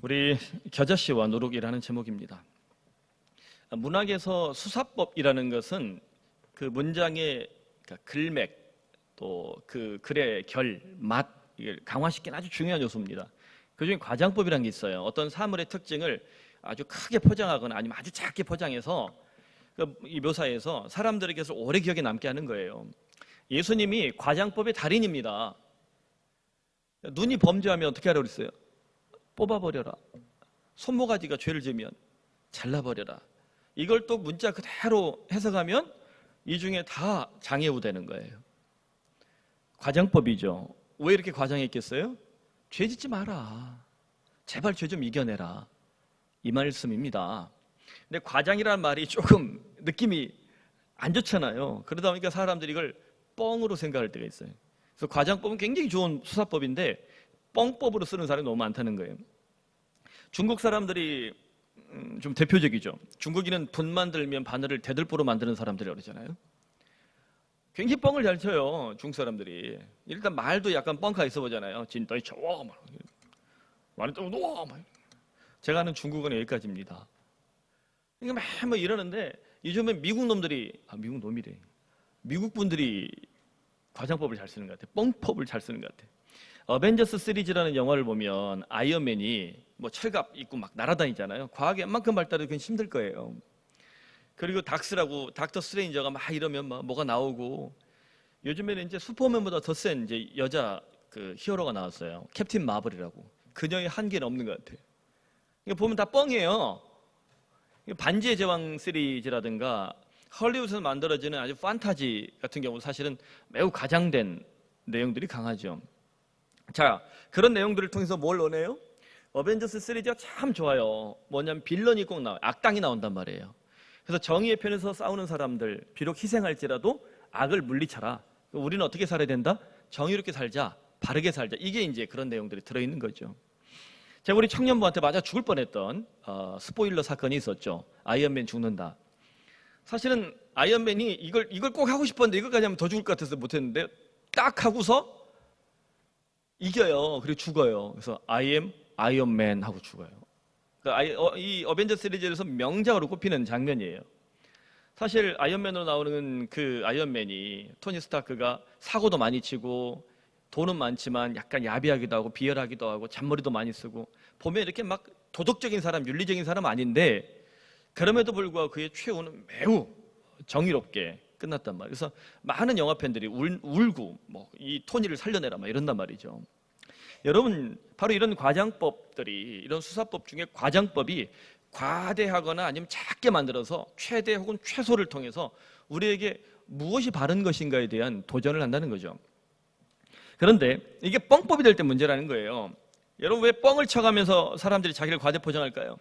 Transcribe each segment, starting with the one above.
우리 겨자씨와 누룩이라는 제목입니다. 문학에서 수사법이라는 것은 그 문장의 글맥 또 그 글의 결, 맛 이걸 강화시키는 아주 중요한 요소입니다. 그중에 과장법이라는 게 있어요. 어떤 사물의 특징을 아주 크게 포장하거나 아니면 아주 작게 포장해서 이 묘사에서 사람들에게서 오래 기억에 남게 하는 거예요. 예수님이 과장법의 달인입니다. 눈이 범죄하면 어떻게 하라고 그랬어요? 뽑아버려라. 손모가지가 죄를 지으면 잘라버려라. 이걸 또 문자 그대로 해석하면 이 중에 다 장애우 되는 거예요. 과장법이죠. 왜 이렇게 과장했겠어요? 죄 짓지 마라. 제발 죄 좀 이겨내라. 이 말씀입니다. 근데 과장이라는 말이 조금 느낌이 안 좋잖아요. 그러다 보니까 사람들이 이걸 뻥으로 생각할 때가 있어요. 그래서 과장법은 굉장히 좋은 수사법인데 뻥법으로 쓰는 사람이 너무 많다는 거예요. 중국 사람들이 좀 대표적이죠. 중국인은 분만 들면 바늘을 대들보로 만드는 사람들이라고 그러잖아요. 굉장히 뻥을 잘 쳐요. 중국 사람들이. 일단 말도 약간 뻥카 있어 보잖아요. 진또이 쳐워 말은 또 놓아. 제가 아는 중국은 여기까지입니다. 그러니까 막 이러는데 요즘에 미국 놈들이 미국 놈이래. 미국 분들이 과장법을 잘 쓰는 것 같아. 뻥법을 잘 쓰는 것 같아. 어벤져스 시리즈라는 영화를 보면 아이언맨이 뭐 철갑 입고 막 날아다니잖아요. 과학이 웬만큼 발달해도 그건 힘들 거예요. 그리고 닥터 스트레인저가 막 이러면 막 뭐가 나오고 요즘에는 이제 슈퍼맨보다 더 센 이제 여자 그 히어로가 나왔어요. 캡틴 마블이라고. 그녀의 한계는 없는 것 같아. 이거 보면 다 뻥이에요. 반지의 제왕 시리즈라든가 헐리우드에서 만들어지는 아주 판타지 같은 경우 사실은 매우 과장된 내용들이 강하죠. 자, 그런 내용들을 통해서 뭘 원해요? 어벤져스 시리즈가 참 좋아요. 뭐냐면 빌런이 꼭 나와요. 악당이 나온단 말이에요. 그래서 정의의 편에서 싸우는 사람들 비록 희생할지라도 악을 물리쳐라. 우리는 어떻게 살아야 된다? 정의롭게 살자. 바르게 살자. 이게 이제 그런 내용들이 들어있는 거죠. 제가 우리 청년부한테 맞아 죽을 뻔했던 스포일러 사건이 있었죠. 아이언맨 죽는다. 사실은 아이언맨이 이걸 꼭 하고 싶었는데 이것까지 하면 더 죽을 것 같아서 못했는데 딱 하고서 이겨요. 그리고 죽어요. 그래서 I am 아이언맨 하고 죽어요. 이 어벤져스 시리즈에서 명작으로 꼽히는 장면이에요. 사실 아이언맨으로 나오는 그 아이언맨이 토니 스타크가 사고도 많이 치고 돈은 많지만 약간 야비하기도 하고 비열하기도 하고 잔머리도 많이 쓰고 보면 이렇게 막 도덕적인 사람, 윤리적인 사람 아닌데 그럼에도 불구하고 그의 최후는 매우 정의롭게 끝났단 말이에요. 그래서 많은 영화 팬들이 울고 뭐 이 토니를 살려내라 막 이런단 말이죠. 여러분 바로 이런 과장법들이 이런 수사법 중에 과장법이 과대하거나 아니면 작게 만들어서 최대 혹은 최소를 통해서 우리에게 무엇이 바른 것인가에 대한 도전을 한다는 거죠. 그런데 이게 뻥법이 될 때 문제라는 거예요. 여러분 왜 뻥을 쳐가면서 사람들이 자기를 과대 포장할까요?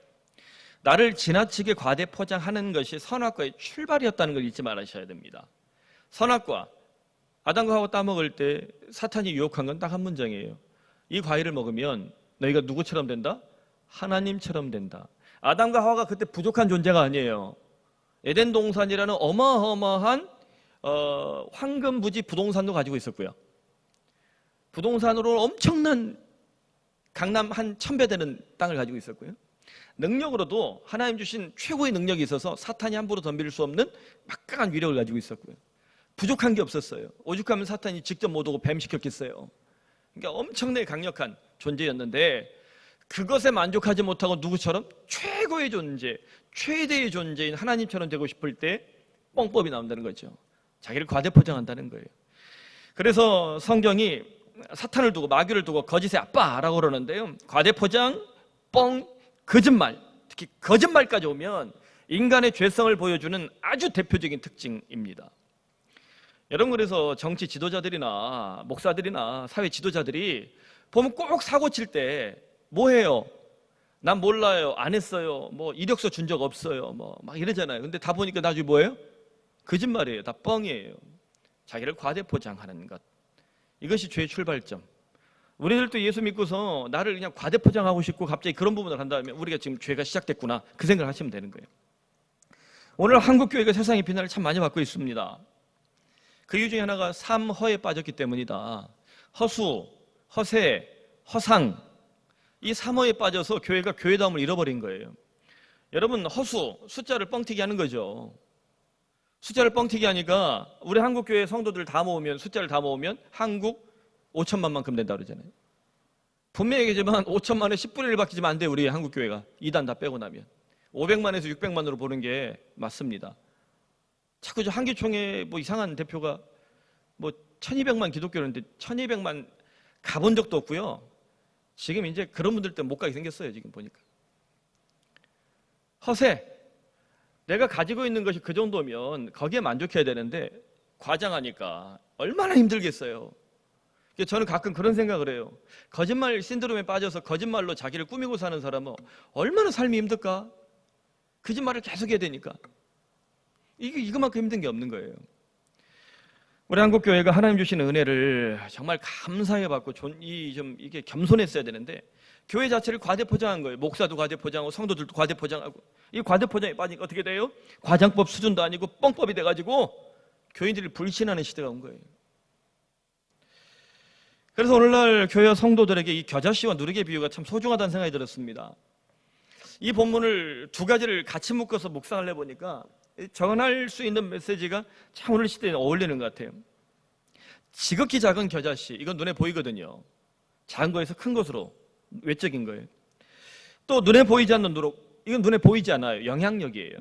나를 지나치게 과대 포장하는 것이 선악과의 출발이었다는 걸 잊지 말으셔야 됩니다. 선악과 아담과 하와 따먹을 때 사탄이 유혹한 건 딱 한 문장이에요. 이 과일을 먹으면 너희가 누구처럼 된다? 하나님처럼 된다. 아담과 하와가 그때 부족한 존재가 아니에요. 에덴 동산이라는 어마어마한 황금부지 부동산도 가지고 있었고요. 부동산으로 엄청난 강남 한 1000배 되는 땅을 가지고 있었고요. 능력으로도 하나님 주신 최고의 능력이 있어서 사탄이 함부로 덤빌 수 없는 막강한 위력을 가지고 있었고요. 부족한 게 없었어요. 오죽하면 사탄이 직접 못 오고 뱀시켰겠어요. 그러니까 엄청나게 강력한 존재였는데 그것에 만족하지 못하고 누구처럼 최고의 존재, 최대의 존재인 하나님처럼 되고 싶을 때 뻥법이 나온다는 거죠. 자기를 과대포장한다는 거예요. 그래서 성경이 사탄을 두고 마귀를 두고 거짓의 아빠라고 그러는데요. 과대포장, 뻥, 거짓말, 특히 거짓말까지 오면 인간의 죄성을 보여주는 아주 대표적인 특징입니다. 여러분 그래서 정치 지도자들이나 목사들이나 사회 지도자들이 보면 꼭 사고 칠 때 뭐 해요? 난 몰라요, 안 했어요, 뭐 이력서 준 적 없어요, 뭐 막 이러잖아요. 근데 다 보니까 나중에 뭐예요? 거짓말이에요. 다 뻥이에요. 자기를 과대포장하는 것. 이것이 죄의 출발점. 우리들도 예수 믿고서 나를 그냥 과대포장하고 싶고 갑자기 그런 부분을 한다면 우리가 지금 죄가 시작됐구나 그 생각을 하시면 되는 거예요. 오늘 한국교회가 세상의 비난을 참 많이 받고 있습니다. 그 이유 중에 하나가 삼허에 빠졌기 때문이다. 허수, 허세, 허상 이 사모에 빠져서 교회가 교회다움을 잃어버린 거예요. 여러분, 허수, 숫자를 뻥튀기 하는 거죠. 숫자를 뻥튀기 하니까 우리 한국교회 성도들 다 모으면, 숫자를 다 모으면 한국 5천만만큼 된다 그러잖아요. 분명히 얘기지만 5천만에 10분의 1 바뀌지면 안 돼요. 우리 한국교회가 2단 다 빼고 나면 500만에서 600만으로 보는 게 맞습니다. 자꾸 저 한기총회 뭐 이상한 대표가 뭐 1200만 기독교인데 1200만 가본 적도 없고요. 지금 이제 그런 분들 때문에 못 가게 생겼어요. 지금 보니까. 허세, 내가 가지고 있는 것이 그 정도면 거기에 만족해야 되는데 과장하니까 얼마나 힘들겠어요. 저는 가끔 그런 생각을 해요. 거짓말 신드롬에 빠져서 거짓말로 자기를 꾸미고 사는 사람은 얼마나 삶이 힘들까? 거짓말을 계속 해야 되니까. 이거만큼 힘든 게 없는 거예요. 우리 한국교회가 하나님 주시는 은혜를 정말 감사해 받고 이게 겸손했어야 되는데 교회 자체를 과대포장한 거예요. 목사도 과대포장하고 성도들도 과대포장하고. 이 과대포장에 빠지니까 어떻게 돼요? 과장법 수준도 아니고 뻥법이 돼가지고 교인들이 불신하는 시대가 온 거예요. 그래서 오늘날 교회 성도들에게 이 겨자씨와 누르개 비유가 참 소중하다는 생각이 들었습니다. 이 본문을 두 가지를 같이 묶어서 묵상을 해보니까 전할 수 있는 메시지가 참 오늘 시대에 어울리는 것 같아요. 지극히 작은 겨자씨, 이건 눈에 보이거든요. 작은 거에서 큰 것으로, 외적인 거예요. 또 눈에 보이지 않는 누룩, 이건 눈에 보이지 않아요. 영향력이에요.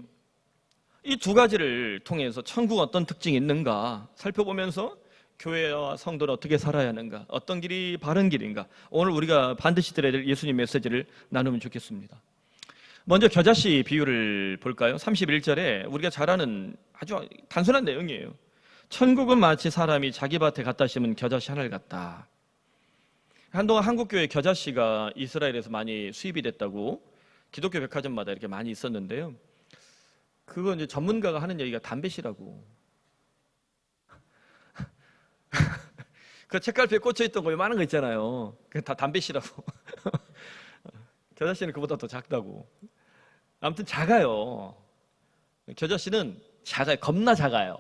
이 두 가지를 통해서 천국 어떤 특징이 있는가 살펴보면서 교회와 성도는 어떻게 살아야 하는가, 어떤 길이 바른 길인가, 오늘 우리가 반드시 들어야 될 예수님 메시지를 나누면 좋겠습니다. 먼저 겨자씨 비유를 볼까요? 31절에 우리가 잘 아는 아주 단순한 내용이에요. 천국은 마치 사람이 자기 밭에 갖다 심은 겨자씨 하나를 같다. 한동안 한국교회 겨자씨가 이스라엘에서 많이 수입이 됐다고 기독교 백화점마다 이렇게 많이 있었는데요. 그건 이제 전문가가 하는 얘기가 담배씨라고. 그 책갈피에 꽂혀있던 거 요만한 거 있잖아요. 그게 다 담배씨라고. 겨자씨는 그보다 더 작다고. 아무튼 작아요. 겨자씨는 작아요. 겁나 작아요.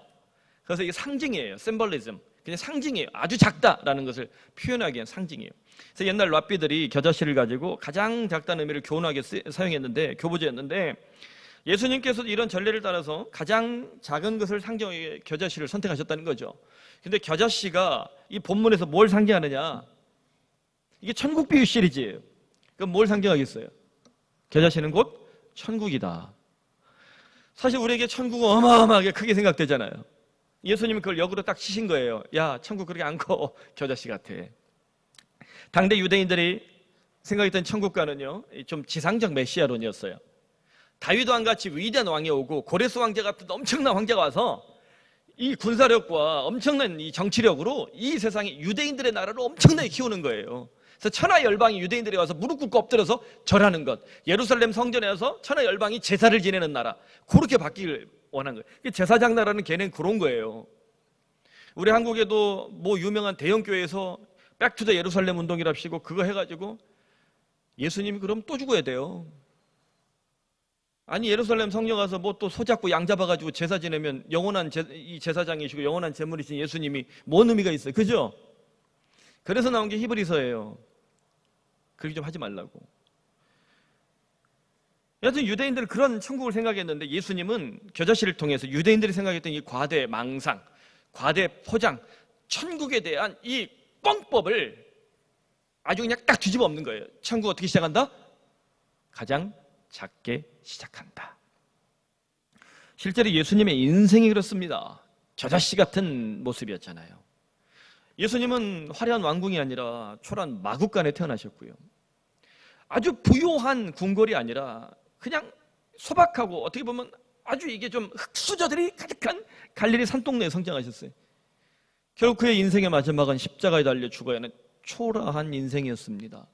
그래서 이게 상징이에요. 심벌리즘. 그냥 상징이에요. 아주 작다라는 것을 표현하기 위한 상징이에요. 그래서 옛날 랍비들이 겨자씨를 가지고 가장 작다는 의미를 교훈하게 사용했는데, 교보제였는데, 예수님께서도 이런 전례를 따라서 가장 작은 것을 상징하기 겨자씨를 선택하셨다는 거죠. 근데 겨자씨가 이 본문에서 뭘 상징하느냐? 이게 천국 비유 시리즈예요. 그럼 뭘 상징하겠어요? 겨자씨는 곧 천국이다. 사실 우리에게 천국은 어마어마하게 크게 생각되잖아요. 예수님은 그걸 역으로 딱 치신 거예요. 야, 천국 그렇게 안 커. 겨자씨 같아. 당대 유대인들이 생각했던 천국과는요, 좀 지상적 메시아론이었어요. 다윗 왕같이 위대한 왕이 오고 고레스 왕자 같은 엄청난 황제가 와서 이 군사력과 엄청난 이 정치력으로 이 세상에 유대인들의 나라를 엄청나게 키우는 거예요. 그래서 천하 열방이 유대인들이 와서 무릎 꿇고 엎드려서 절하는 것, 예루살렘 성전에 와서 천하 열방이 제사를 지내는 나라, 그렇게 바뀌길 원한 거예요. 제사장 나라는 걔는 그런 거예요. 우리 한국에도 뭐 유명한 대형 교회에서 백투더 예루살렘 운동이랍시고 그거 해가지고 예수님이 그럼 또 죽어야 돼요. 아니 예루살렘 성령 가서 뭐 또 소잡고 양 잡아가지고 제사 지내면 영원한 이 제사장이시고 영원한 제물이신 예수님이 뭔 의미가 있어요? 그죠? 그래서 나온 게 히브리서예요. 그렇게 좀 하지 말라고. 여하튼 유대인들은 그런 천국을 생각했는데 예수님은 겨자씨를 통해서 유대인들이 생각했던 이 과대 망상, 과대 포장, 천국에 대한 이 뻥법을 아주 그냥 딱 뒤집어 엎는 거예요. 천국 어떻게 시작한다? 가장 작게 시작한다. 실제로 예수님의 인생이 그렇습니다. 겨자씨 같은 모습이었잖아요. 예수님은 화려한 왕궁이 아니라 초라한 마국간에 태어나셨고요. 아주 부요한 궁궐이 아니라 그냥 소박하고 어떻게 보면 아주 이게 좀 흙수저들이 가득한 갈릴리 산동네에 성장하셨어요. 결국 그의 인생의 마지막은 십자가에 달려 죽어야 하는 초라한 인생이었습니다.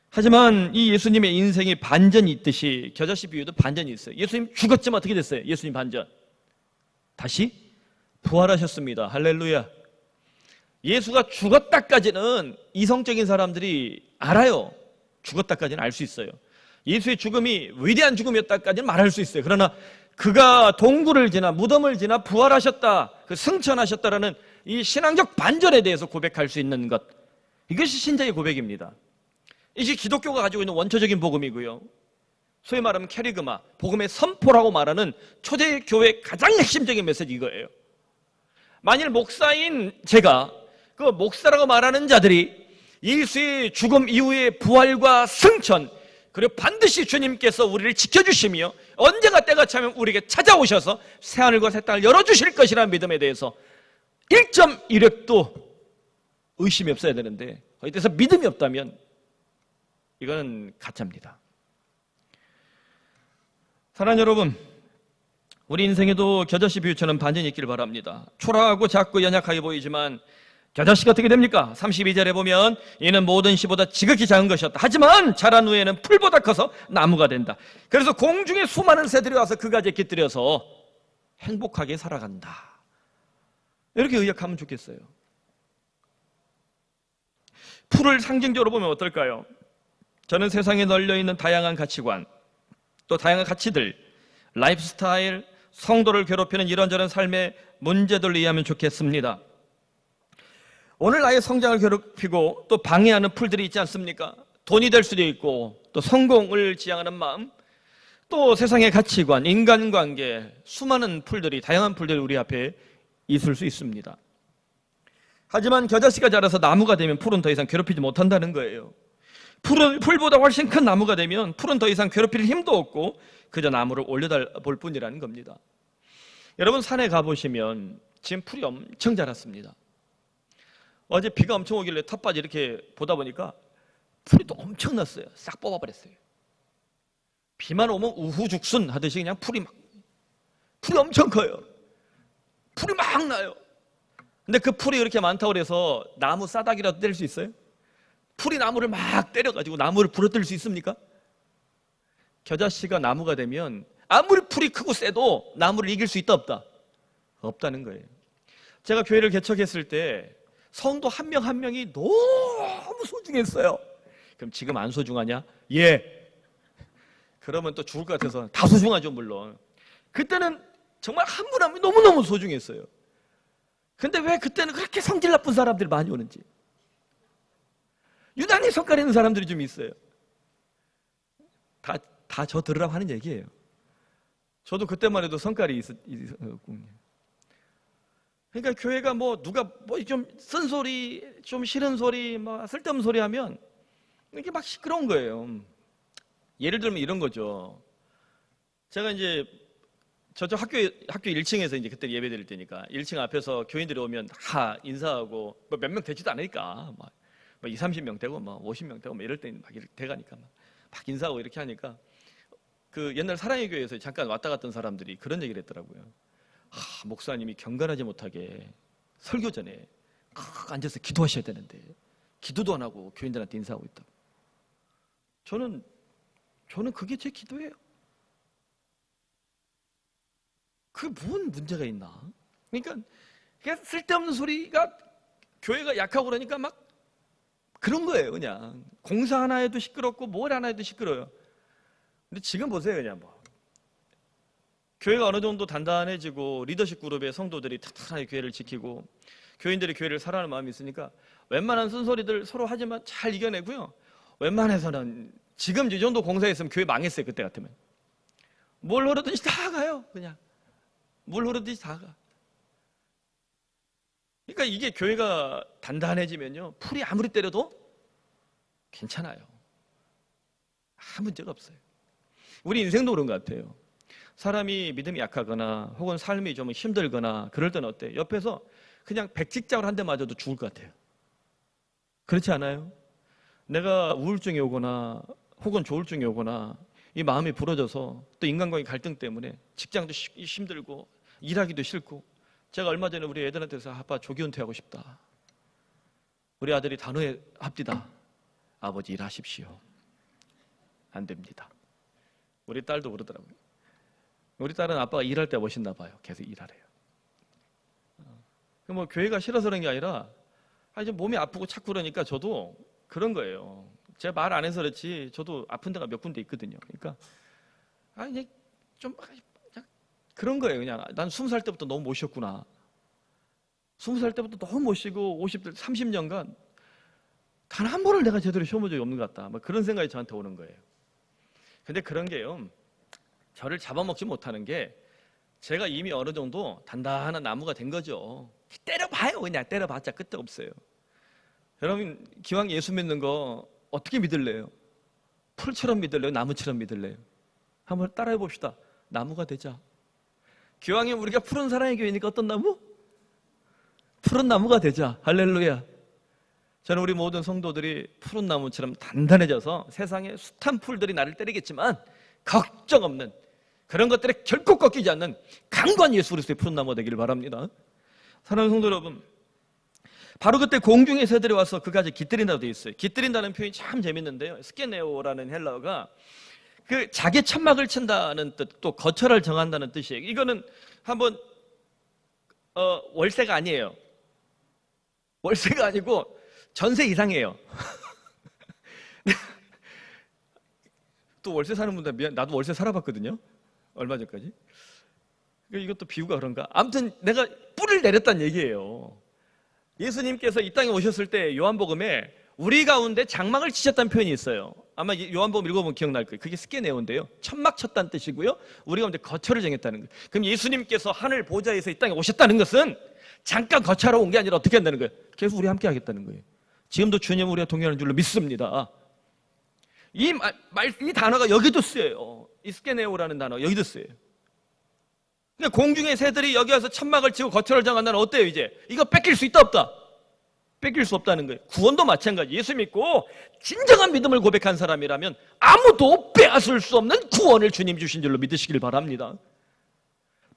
하지만 이 예수님의 인생이 반전이 있듯이 겨자씨 비유도 반전이 있어요. 예수님 죽었지만 어떻게 됐어요? 예수님 반전. 다시 부활하셨습니다. 할렐루야. 예수가 죽었다까지는 이성적인 사람들이 알아요. 죽었다까지는 알 수 있어요. 예수의 죽음이 위대한 죽음이었다까지는 말할 수 있어요. 그러나 그가 동굴을 지나 무덤을 지나 부활하셨다, 그 승천하셨다라는 이 신앙적 반전에 대해서 고백할 수 있는 것, 이것이 신자의 고백입니다. 이게 기독교가 가지고 있는 원초적인 복음이고요. 소위 말하면 캐리그마, 복음의 선포라고 말하는 초대교회의 가장 핵심적인 메시지 이거예요. 만일 목사인 제가 그 목사라고 말하는 자들이 예수의 죽음 이후의 부활과 승천, 그리고 반드시 주님께서 우리를 지켜주시며 언제가 때가 차면 우리에게 찾아오셔서 새하늘과 새 땅을 열어주실 것이라는 믿음에 대해서 1.1획도 의심이 없어야 되는데 거기에 대해서 믿음이 없다면 이거는 가짜입니다. 사랑하는 여러분, 우리 인생에도 겨자씨 비유처럼 반전이 있기를 바랍니다. 초라하고 작고 연약하게 보이지만 겨자씨가 어떻게 됩니까? 32절에 보면 이는 모든 씨보다 지극히 작은 것이었다. 하지만 자란 후에는 풀보다 커서 나무가 된다. 그래서 공중에 수많은 새들이 와서 그 가지에 깃들여서 행복하게 살아간다. 이렇게 의역하면 좋겠어요. 풀을 상징적으로 보면 어떨까요? 저는 세상에 널려있는 다양한 가치관, 또 다양한 가치들, 라이프 스타일, 성도를 괴롭히는 이런저런 삶의 문제들을 이해하면 좋겠습니다. 오늘 나의 성장을 괴롭히고 또 방해하는 풀들이 있지 않습니까? 돈이 될 수도 있고 또 성공을 지향하는 마음, 또 세상의 가치관, 인간관계, 수많은 풀들이, 다양한 풀들이 우리 앞에 있을 수 있습니다. 하지만 겨자씨가 자라서 나무가 되면 풀은 더 이상 괴롭히지 못한다는 거예요. 풀보다 훨씬 큰 나무가 되면 풀은 더 이상 괴롭힐 힘도 없고 그저 나무를 올려다 볼 뿐이라는 겁니다. 여러분, 산에 가보시면 지금 풀이 엄청 자랐습니다. 어제 비가 엄청 오길래 텃밭 이렇게 보다 보니까 풀이 또 엄청났어요. 싹 뽑아버렸어요. 비만 오면 우후죽순 하듯이 그냥 풀이 엄청 커요. 풀이 막 나요. 근데 그 풀이 그렇게 많다고 해서 나무 싸닥이라도 뗄 수 있어요? 풀이 나무를 막 때려가지고 나무를 부러뜨릴 수 있습니까? 겨자씨가 나무가 되면 아무리 풀이 크고 세도 나무를 이길 수 있다 없다? 없다는 거예요. 제가 교회를 개척했을 때 성도 한 명 한 명이 너무 소중했어요. 그럼 지금 안 소중하냐? 예. 그러면 또 죽을 것 같아서 다 소중하죠, 물론. 그때는 정말 한 분 한 분 너무너무 소중했어요. 근데 왜 그때는 그렇게 성질 나쁜 사람들이 많이 오는지. 유난히 성깔 있는 사람들이 좀 있어요. 다 저 들으라고 하는 얘기예요. 저도 그때만 해도 성깔이 있었군요. 그러니까 교회가 누가 좀 쓴소리, 좀 싫은 소리, 쓸데없는 소리 하면 이렇게 막 시끄러운 거예요. 예를 들면 이런 거죠. 제가 이제 저쪽 학교 1층에서 이제 그때 예배 드릴 때니까 1층 앞에서 교인들이 오면 다 인사하고 몇 명 되지도 않으니까 막 20, 30명 되고 50명 되고 이럴 때 막 이렇게 돼가니까 막 인사하고 이렇게 하니까 그 옛날 사랑의 교회에서 잠깐 왔다 갔던 사람들이 그런 얘기를 했더라고요. 목사님이 경건하지 못하게 설교 전에 앉아서 기도하셔야 되는데 기도도 안 하고 교인들한테 인사하고 있다고. 저는 그게 제 기도예요. 그게 뭔 문제가 있나? 그러니까 쓸데없는 소리가 교회가 약하고 그러니까 막 그런 거예요. 그냥 공사 하나 해도 시끄럽고 뭘 하나 해도 시끄러워요. 근데 지금 보세요. 그냥 교회가 어느 정도 단단해지고 리더십 그룹의 성도들이 튼튼하게 교회를 지키고 교인들이 교회를 사랑하는 마음이 있으니까 웬만한 쓴소리들 서로 하지만 잘 이겨내고요. 웬만해서는 지금 이 정도 공사했으면 교회 망했어요. 그때 같으면. 뭘 흐르든지 다 가요. 그냥 물 흐르듯이 다 가. 그러니까 이게 교회가 단단해지면요, 풀이 아무리 때려도 괜찮아요. 아무 문제가 없어요. 우리 인생도 그런 것 같아요. 사람이 믿음이 약하거나 혹은 삶이 좀 힘들거나 그럴 때는 어때요? 옆에서 그냥 백직장을 한 대 맞아도 죽을 것 같아요. 그렇지 않아요? 내가 우울증이 오거나 혹은 조울증이 오거나 이 마음이 부러져서 또 인간과의 갈등 때문에 직장도 힘들고 일하기도 싫고, 제가 얼마 전에 우리 애들한테서 아빠 조기 은퇴하고 싶다. 우리 아들이 단호해 합디다. 아버지 일하십시오. 안 됩니다. 우리 딸도 그러더라고요. 우리 딸은 아빠가 일할 때 멋있나 봐요. 계속 일하래요. 교회가 싫어서 그런 게 아니라 이제 몸이 아프고 자꾸 그러니까 저도 그런 거예요. 제가 말 안 해서 그렇지 저도 아픈 데가 몇 군데 있거든요. 그러니까 이제 좀 그런 거예요. 그냥 난 20살 때부터 너무 못 쉬었구나. 20살 때부터 너무 못 쉬고 50대 30년간 단 한 번을 내가 제대로 쉬어본 적이 없는 것 같다. 뭐 그런 생각이 저한테 오는 거예요. 근데 그런 게요, 저를 잡아먹지 못하는 게 제가 이미 어느 정도 단단한 나무가 된 거죠. 때려봐요. 그냥 때려봤자 끝도 없어요. 여러분, 기왕 예수 믿는 거 어떻게 믿을래요? 풀처럼 믿을래요? 나무처럼 믿을래요? 한번 따라해 봅시다. 나무가 되자. 기왕에 우리가 푸른 사랑의 교회니까 어떤 나무? 푸른 나무가 되자. 할렐루야. 저는 우리 모든 성도들이 푸른 나무처럼 단단해져서 세상에 숱한 풀들이 나를 때리겠지만 걱정 없는, 그런 것들에 결코 꺾이지 않는 강건 예수 그리스도의 푸른 나무가 되기를 바랍니다. 사랑하는 성도 여러분, 바로 그때 공중의 새들이 와서 그까지 깃들인다고 되어 있어요. 깃들인다는 표현이 참 재밌는데요, 스케네오라는 헬라어가 그 자기 천막을 친다는 뜻, 또 거처를 정한다는 뜻이에요. 이거는 한번 월세가 아니에요. 월세가 아니고 전세 이상이에요. 또 월세 사는 분들, 미안, 나도 월세 살아봤거든요, 얼마 전까지. 이것도 비유가 그런가? 아무튼 내가 뿔을 내렸다는 얘기예요. 예수님께서 이 땅에 오셨을 때 요한복음에 우리 가운데 장막을 치셨다는 표현이 있어요. 아마 요한복음 읽어보면 기억날 거예요. 그게 스케네오인데요, 천막 쳤다는 뜻이고요, 우리 가운데 거처를 정했다는 거예요. 그럼 예수님께서 하늘 보좌에서 이 땅에 오셨다는 것은 잠깐 거처하러 온 게 아니라 어떻게 한다는 거예요? 계속 우리 함께 하겠다는 거예요. 지금도 주님 우리와 동행하는 줄로 믿습니다. 이 단어가 여기도 쓰여요. 이 스케네오라는 단어 여기도 쓰여요. 그러니까 공중의 새들이 여기 와서 천막을 치고 거처를 정한다는, 어때요? 이제 이거 뺏길 수 있다 없다? 뺏길 수 없다는 거예요. 구원도 마찬가지. 예수 믿고 진정한 믿음을 고백한 사람이라면 아무도 빼앗을 수 없는 구원을 주님 주신 줄로 믿으시길 바랍니다.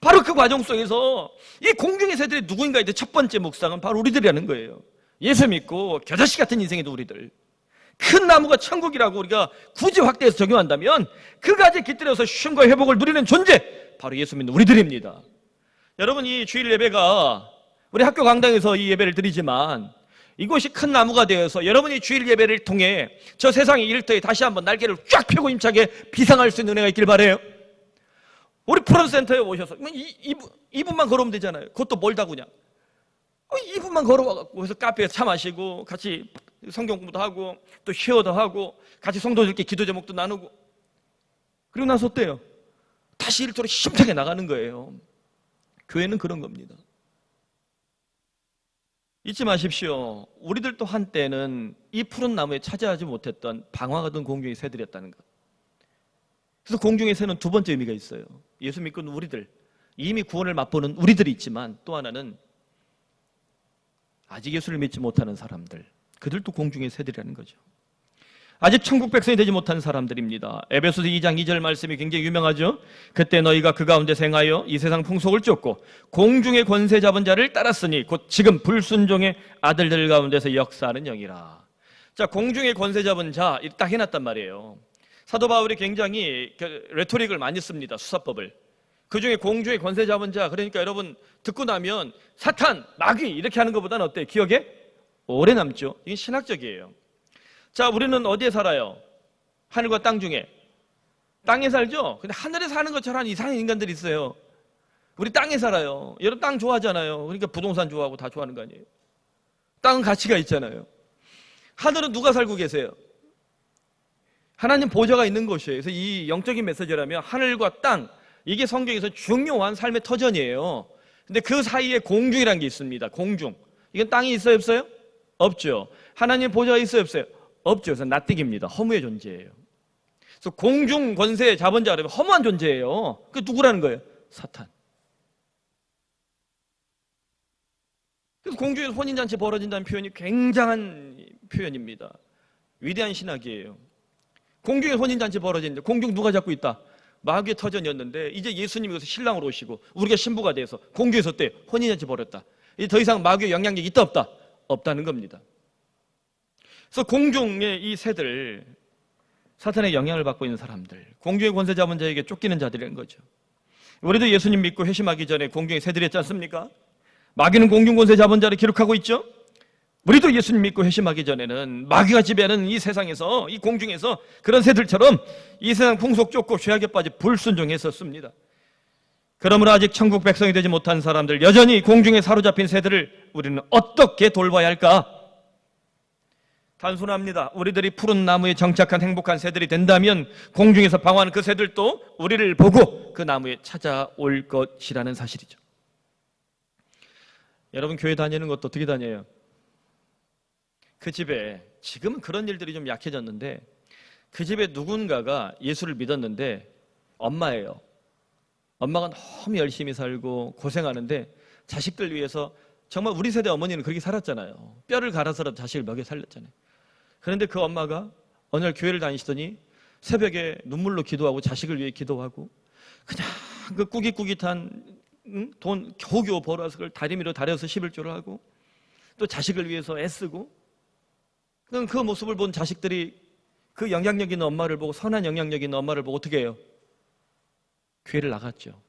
바로 그 과정 속에서 이 공중의 새들이 누구인가에 대해 첫 번째 묵상은 바로 우리들이라는 거예요. 예수 믿고 겨자씨 같은 인생에도 우리들, 큰 나무가 천국이라고 우리가 굳이 확대해서 적용한다면 그 가지에 깃들여서 쉼과 회복을 누리는 존재, 바로 예수 믿는 우리들입니다. 여러분, 이 주일 예배가 우리 학교 강당에서 이 예배를 드리지만 이곳이 큰 나무가 되어서 여러분이 주일 예배를 통해 저 세상의 일터에 다시 한번 날개를 쫙 펴고 힘차게 비상할 수 있는 은혜가 있길 바라요. 우리 프런센터에 오셔서 2분만 걸어오면 되잖아요. 그것도 멀다고 그냥 2분만 걸어와갖고 그래서 카페에서 차 마시고 같이 성경 공부도 하고 또 쉐어도 하고 같이 성도들끼리 기도 제목도 나누고, 그리고 나서 어때요? 다시 일터로 힘차게 나가는 거예요. 교회는 그런 겁니다. 잊지 마십시오. 우리들도 한때는 이 푸른 나무에 차지하지 못했던 방황하던 공중의 새들이었다는 것. 그래서 공중의 새는 두 번째 의미가 있어요. 예수 믿고 있는 우리들, 이미 구원을 맛보는 우리들이 있지만 또 하나는 아직 예수를 믿지 못하는 사람들, 그들도 공중의 새들이라는 거죠. 아직 천국 백성이 되지 못한 사람들입니다. 에베소서 2장 2절 말씀이 굉장히 유명하죠. 그때 너희가 그 가운데 행하여 이 세상 풍속을 쫓고 공중의 권세 잡은 자를 따랐으니 곧 지금 불순종의 아들들 가운데서 역사하는 영이라. 자, 공중의 권세 잡은 자, 딱 해놨단 말이에요. 사도 바울이 굉장히 레토릭을 많이 씁니다. 수사법을. 그중에 공중의 권세 잡은 자, 그러니까 여러분 듣고 나면 사탄, 마귀 이렇게 하는 것보다는 어때요? 기억에 오래 남죠. 이게 신학적이에요. 자, 우리는 어디에 살아요? 하늘과 땅 중에. 땅에 살죠? 근데 하늘에 사는 것처럼 이상한 인간들이 있어요. 우리 땅에 살아요. 여러분 땅 좋아하잖아요. 그러니까 부동산 좋아하고 다 좋아하는 거 아니에요? 땅은 가치가 있잖아요. 하늘은 누가 살고 계세요? 하나님 보좌가 있는 곳이에요. 그래서 이 영적인 메시지라면 하늘과 땅, 이게 성경에서 중요한 삶의 터전이에요. 근데 그 사이에 공중이라는 게 있습니다. 공중. 이건 땅이 있어요, 없어요? 없죠. 하나님 보좌가 있어요, 없어요? 없죠. 그래서 낯뜨기입니다. 허무의 존재예요. 그래서 공중 권세 잡은 자, 그러면 허무한 존재예요. 그 누구라는 거예요? 사탄. 그래서 공중에서 혼인잔치 벌어진다는 표현이 굉장한 표현입니다. 위대한 신학이에요. 공중에 혼인잔치 벌어지는데 공중 누가 잡고 있다? 마귀의 터전이었는데 이제 예수님이 여기서 신랑으로 오시고 우리가 신부가 돼서 공중에서 어때? 혼인잔치 벌였다. 이제 더 이상 마귀의 영향력이 있다 없다? 없다는 겁니다. 그래서 공중의 이 새들, 사탄의 영향을 받고 있는 사람들, 공중의 권세 잡은 자에게 쫓기는 자들이라는 거죠. 우리도 예수님 믿고 회심하기 전에 공중의 새들이었지 않습니까? 마귀는 공중 권세 잡은 자를 기록하고 있죠. 우리도 예수님 믿고 회심하기 전에는 마귀가 지배하는 이 세상에서, 이 공중에서 그런 새들처럼 이 세상 풍속 쫓고 죄악에 빠져 불순종했었습니다. 그러므로 아직 천국 백성이 되지 못한 사람들, 여전히 공중에 사로잡힌 새들을 우리는 어떻게 돌봐야 할까? 단순합니다. 우리들이 푸른 나무에 정착한 행복한 새들이 된다면 공중에서 방황하는 그 새들도 우리를 보고 그 나무에 찾아올 것이라는 사실이죠. 여러분, 교회 다니는 것도 어떻게 다녀요? 그 집에, 지금은 그런 일들이 좀 약해졌는데, 그 집에 누군가가 예수를 믿었는데 엄마예요. 엄마가 너무 열심히 살고 고생하는데 자식들 위해서, 정말 우리 세대 어머니는 그렇게 살았잖아요. 뼈를 갈아서라도 자식을 먹여 살렸잖아요. 그런데 그 엄마가 어느 날 교회를 다니시더니 새벽에 눈물로 기도하고 자식을 위해 기도하고, 그냥 그 꾸깃꾸깃한 돈 겨우겨우 벌어서 그걸 다리미로 다려서 11조를 하고 또 자식을 위해서 애쓰고, 그 모습을 본 자식들이 그 영향력 있는 엄마를 보고, 선한 영향력 있는 엄마를 보고 어떻게 해요? 교회를 나갔죠.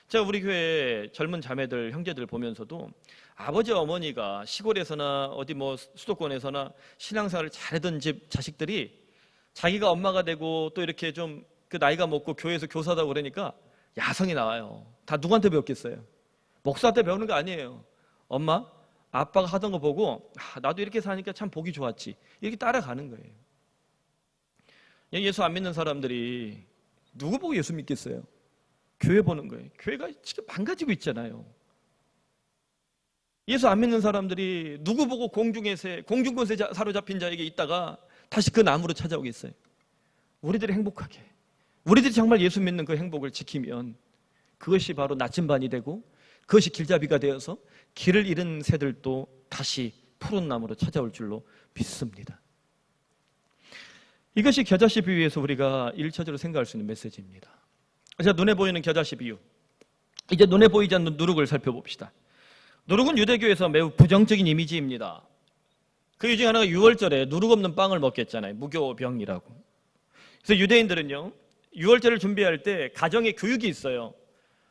제가 우리 교회 젊은 자매들, 형제들 보면서도 아버지 어머니가 시골에서나 어디 뭐 수도권에서나 신앙생활을 잘하던 집 자식들이 자기가 엄마가 되고 또 이렇게 좀 그 나이가 먹고 교회에서 교사다고 그러니까 야성이 나와요. 다 누구한테 배웠겠어요? 목사한테 배우는 거 아니에요. 엄마, 아빠가 하던 거 보고 나도 이렇게 사니까 참 보기 좋았지, 이렇게 따라가는 거예요. 예수 안 믿는 사람들이 누구 보고 예수 믿겠어요? 교회 보는 거예요. 교회가 지금 망가지고 있잖아요. 예수 안 믿는 사람들이 누구 보고 공중권세 사로잡힌 자에게 있다가 다시 그 나무로 찾아오겠어요? 우리들이 행복하게, 우리들이 정말 예수 믿는 그 행복을 지키면 그것이 바로 나침반이 되고, 그것이 길잡이가 되어서 길을 잃은 새들도 다시 푸른 나무로 찾아올 줄로 믿습니다. 이것이 겨자씨 비유에서 우리가 1차적으로 생각할 수 있는 메시지입니다. 자, 눈에 보이는 겨자씨 비유, 이제 눈에 보이지 않는 누룩을 살펴봅시다. 누룩은 유대교에서 매우 부정적인 이미지입니다. 그 이유 중에 하나가 6월절에 누룩 없는 빵을 먹겠잖아요. 무교병이라고. 그래서 유대인들은요, 6월절을 준비할 때 가정에 교육이 있어요.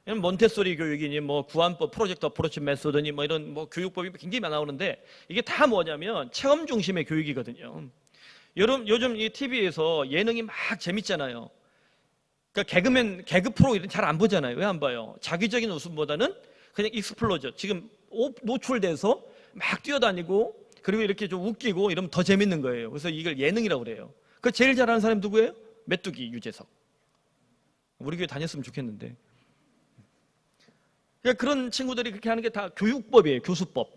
몬테소리 교육이니 뭐 구안법, 프로젝트 어프로치 메소드니 뭐 이런 뭐 교육법이 굉장히 많이 나오는데, 이게 다 뭐냐면 체험 중심의 교육이거든요. 여러분, 요즘 이 TV에서 예능이 막 재밌잖아요. 그러니까 개그 프로 이런 잘 안 보잖아요. 왜 안 봐요? 자기적인 웃음보다는 그냥 익스플로저, 지금 노출돼서 막 뛰어다니고 그리고 이렇게 좀 웃기고 이러면 더 재밌는 거예요. 그래서 이걸 예능이라고 그래요. 그 제일 잘하는 사람이 누구예요? 메뚜기 유재석. 우리 교회 다녔으면 좋겠는데. 그러니까 그런 친구들이 그렇게 하는 게 다 교육법이에요. 교수법.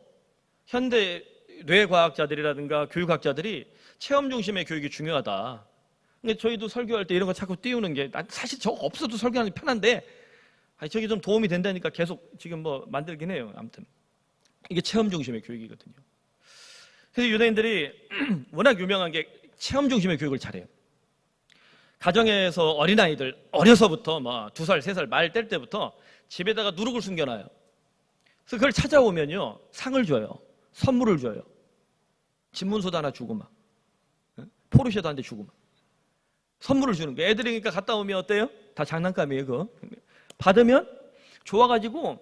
현대 뇌과학자들이라든가 교육학자들이 체험 중심의 교육이 중요하다. 근데 저희도 설교할 때 이런 거 자꾸 띄우는 게, 사실 저거 없어도 설교하는 게 편한데 저게 좀 도움이 된다니까 계속 지금 뭐 만들긴 해요. 아무튼 이게 체험 중심의 교육이거든요. 그래서 유대인들이 워낙 유명한 게 체험 중심의 교육을 잘해요. 가정에서 어린아이들 어려서부터 막 2살, 3살 말 뗄 때부터 집에다가 누룩을 숨겨놔요. 그래서 그걸 찾아오면요, 상을 줘요. 선물을 줘요. 집문서도 하나 주고 막 포르쉐도 한 대 주고 막 선물을 주는 거예요. 애들이 그러니까 갔다 오면 어때요? 다 장난감이에요. 그거 받으면 좋아가지고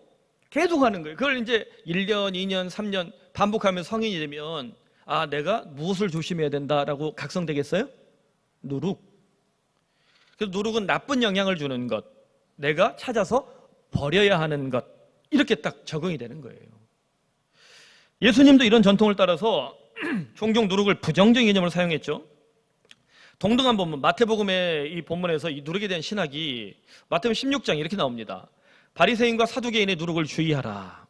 계속 하는 거예요. 그걸 이제 1년, 2년, 3년 반복하면 성인이 되면, 아, 내가 무엇을 조심해야 된다라고 각성되겠어요? 누룩. 그래서 누룩은 나쁜 영향을 주는 것, 내가 찾아서 버려야 하는 것, 이렇게 딱 적응이 되는 거예요. 예수님도 이런 전통을 따라서 종종 누룩을 부정적인 개념으로 사용했죠. 동등한 본문, 마태복음의 이 본문에서 이 누룩에 대한 신학이 마태복음 16장 이렇게 나옵니다. 바리새인과 사두개인의 누룩을 주의하라.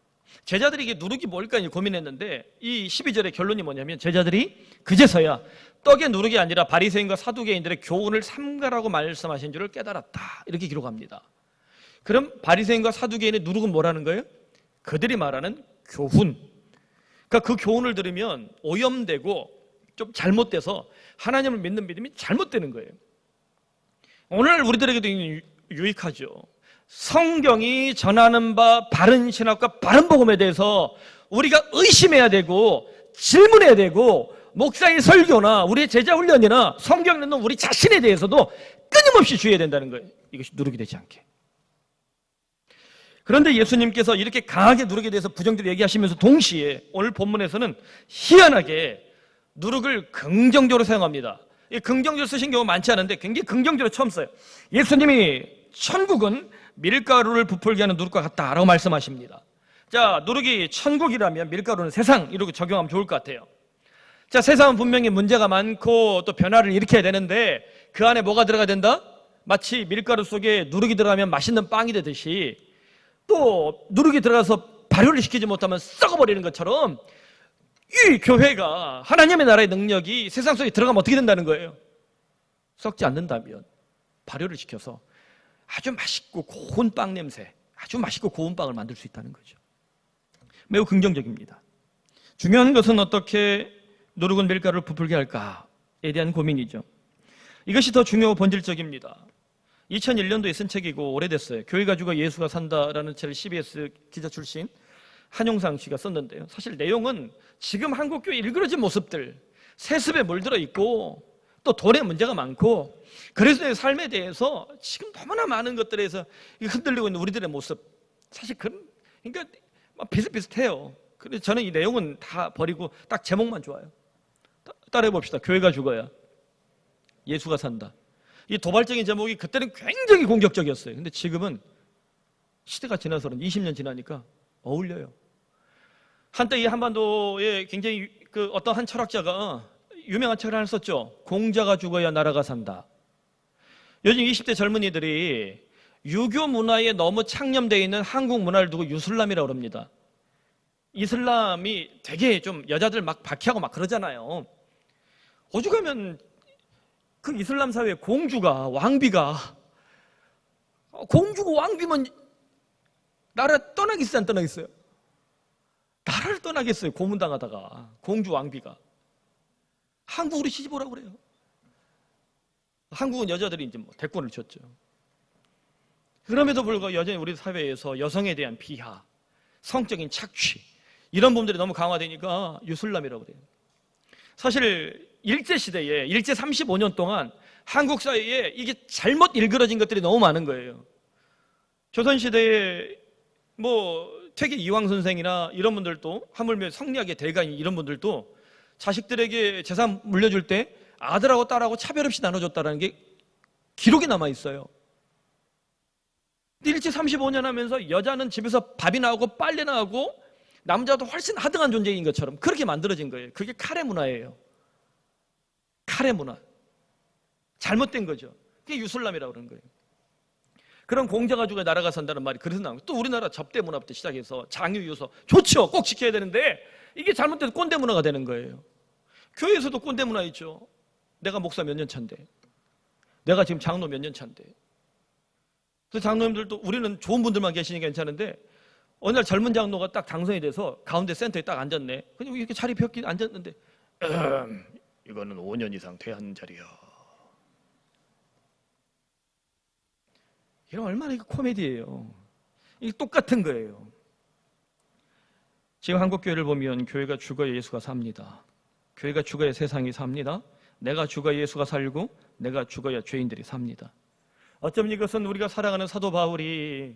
제자들이 이게 누룩이 뭘까 고민했는데, 이 12절의 결론이 뭐냐면, 제자들이 그제서야 떡의 누룩이 아니라 바리새인과 사두개인들의 교훈을 삼가라고 말씀하신 줄을 깨달았다, 이렇게 기록합니다. 그럼 바리새인과 사두개인의 누룩은 뭐라는 거예요? 그들이 말하는 교훈. 그러니까 그 교훈을 들으면 오염되고 좀 잘못돼서 하나님을 믿는 믿음이 잘못되는 거예요. 오늘 우리들에게도 유익하죠. 성경이 전하는 바 바른 신학과 바른 복음에 대해서 우리가 의심해야 되고 질문해야 되고, 목사의 설교나 우리의 제자 훈련이나 성경 읽는 우리 자신에 대해서도 끊임없이 주의해야 된다는 거예요. 이것이 누룩이 되지 않게. 그런데 예수님께서 이렇게 강하게 누룩에 대해서 부정적으로 얘기하시면서 동시에 오늘 본문에서는 희한하게 누룩을 긍정적으로 사용합니다. 이 긍정적으로 쓰신 경우 많지 않은데 굉장히 긍정적으로 처음 써요. 예수님이 천국은 밀가루를 부풀게 하는 누룩과 같다라고 말씀하십니다. 자, 누룩이 천국이라면 밀가루는 세상, 이렇게 적용하면 좋을 것 같아요. 자, 세상은 분명히 문제가 많고 또 변화를 일으켜야 되는데 그 안에 뭐가 들어가야 된다? 마치 밀가루 속에 누룩이 들어가면 맛있는 빵이 되듯이 또 누룩이 들어가서 발효를 시키지 못하면 썩어버리는 것처럼 이 교회가 하나님의 나라의 능력이 세상 속에 들어가면 어떻게 된다는 거예요? 썩지 않는다면 발효를 시켜서 아주 맛있고 고운 빵 냄새, 아주 맛있고 고운 빵을 만들 수 있다는 거죠. 매우 긍정적입니다. 중요한 것은 어떻게 누룩은 밀가루를 부풀게 할까에 대한 고민이죠. 이것이 더 중요하고 본질적입니다. 2001년도에 쓴 책이고 오래됐어요. 교회가 죽어 예수가 산다라는 책을 CBS 기자 출신 한용상 씨가 썼는데요. 사실 내용은 지금 한국교회 일그러진 모습들, 세습에 물들어 있고 또 돈에 문제가 많고 그리스도의 삶에 대해서 지금 너무나 많은 것들에서 흔들리고 있는 우리들의 모습, 사실 그러니까 비슷비슷해요. 그래서 저는 이 내용은 다 버리고 딱 제목만 좋아요. 따라해 봅시다. 교회가 죽어야 예수가 산다. 이 도발적인 제목이 그때는 굉장히 공격적이었어요. 근데 지금은 시대가 지나서는 20년 지나니까 어울려요. 한때 이 한반도에 굉장히 어떤 한 철학자가 유명한 책을 하나 썼죠. 공자가 죽어야 나라가 산다. 요즘 20대 젊은이들이 유교 문화에 너무 창념되어 있는 한국 문화를 두고 유슬람이라고 그럽니다. 이슬람이 되게 좀 여자들 막 박해하고 막 그러잖아요. 오죽하면 그 이슬람 사회에 공주가 왕비면 나라 떠나겠어요, 안 떠나겠어요? 나라를 떠나겠어요, 고문당하다가. 공주 왕비가 한국으로 시집 오라고 그래요. 한국은 여자들이 이제 대권을 줬죠. 그럼에도 불구하고 여전히 우리 사회에서 여성에 대한 비하, 성적인 착취 이런 부분들이 너무 강화되니까 유슬람이라고 그래요. 사실 일제시대에 일제 35년 동안 한국 사회에 이게 잘못 일그러진 것들이 너무 많은 거예요. 조선시대에 퇴계 이황 선생이나 이런 분들도, 하물며 성리학의 대가인 이런 분들도 자식들에게 재산 물려줄 때 아들하고 딸하고 차별 없이 나눠줬다는 게 기록이 남아 있어요. 일제 35년 하면서 여자는 집에서 밥이 나오고 빨래 나오고 남자도 훨씬 하등한 존재인 것처럼 그렇게 만들어진 거예요. 그게 카레 문화예요. 카레 문화. 잘못된 거죠. 그게 유슬람이라고 그러는 거예요. 그런 공자가 죽어야 나라가 산다는 말이 그래서 나온 거예요. 또 우리나라 접대 문화부터 시작해서 장유유서 좋죠. 꼭 지켜야 되는데 이게 잘못돼서 꼰대 문화가 되는 거예요. 교회에서도 꼰대 문화 있죠. 내가 목사 몇 년 차인데, 내가 지금 장로 몇 년 차인데. 그래서 장로님들도 우리는 좋은 분들만 계시니까 괜찮은데 어느 날 젊은 장로가 딱 당선이 돼서 가운데 센터에 딱 앉았네. 그냥 이렇게 자리 펴기 앉았는데 이거는 5년 이상 돼야 하는 자리야. 이건 얼마나 이거 코미디예요. 이게 똑같은 거예요. 지금 한국교회를 보면 교회가 죽어야 예수가 삽니다. 교회가 죽어야 세상이 삽니다. 내가 죽어야 예수가 살고 내가 죽어야 죄인들이 삽니다. 어쩌면 이것은 우리가 사랑하는 사도 바울이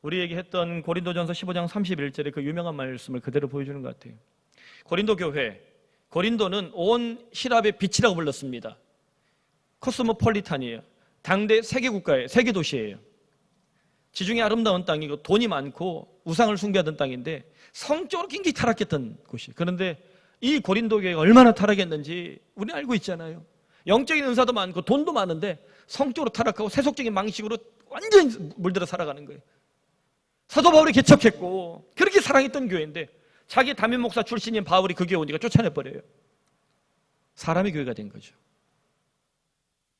우리에게 했던 고린도전서 15장 31절의 그 유명한 말씀을 그대로 보여주는 것 같아요. 고린도 교회, 고린도는 온 시랍의 빛이라고 불렀습니다. 코스모폴리탄이에요. 당대 세계 국가예요. 세계 도시예요. 지중해 아름다운 땅이고 돈이 많고 우상을 숭배하던 땅인데 성적으로 굉장히 타락했던 곳이에요. 그런데 이 고린도 교회가 얼마나 타락했는지 우리는 알고 있잖아요. 영적인 은사도 많고 돈도 많은데 성적으로 타락하고 세속적인 방식으로 완전히 물들어 살아가는 거예요. 사도 바울이 개척했고 그렇게 사랑했던 교회인데 자기 담임 목사 출신인 바울이 그 교회 오니까 쫓아내버려요. 사람의 교회가 된 거죠.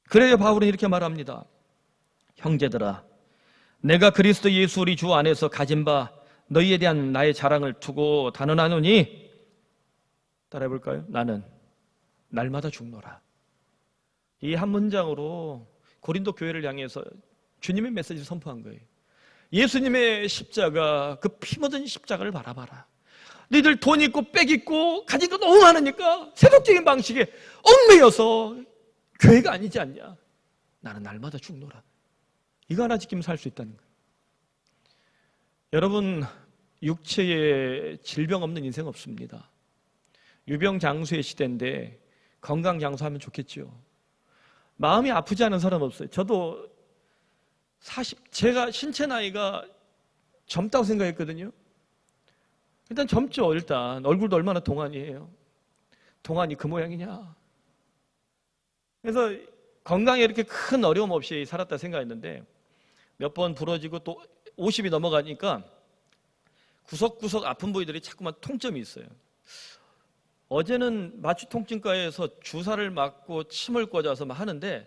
그래요, 바울은 이렇게 말합니다. 형제들아, 내가 그리스도 예수 우리 주 안에서 가진 바 너희에 대한 나의 자랑을 두고 단언하노니, 따라해볼까요? 나는 날마다 죽노라. 이 한 문장으로 고린도 교회를 향해서 주님의 메시지를 선포한 거예요. 예수님의 십자가, 그 피 묻은 십자가를 바라봐라. 너희들 돈 있고 빽 있고 가진 거 너무 많으니까 세속적인 방식에 얽매여서 교회가 아니지 않냐. 나는 날마다 죽노라. 이거 하나 지키면 살 수 있다는 거예요. 여러분, 육체에 질병 없는 인생 없습니다. 유병장수의 시대인데 건강장수하면 좋겠죠. 마음이 아프지 않은 사람 없어요. 저도 제가 신체 나이가 젊다고 생각했거든요. 일단 젊죠. 일단 얼굴도 얼마나 동안이에요. 동안이 그 모양이냐. 그래서 건강에 이렇게 큰 어려움 없이 살았다 생각했는데 몇 번 부러지고 또 50이 넘어가니까 구석구석 아픈 부위들이 자꾸만 통점이 있어요. 어제는 마취통증과에서 주사를 맞고 침을 꽂아서 막 하는데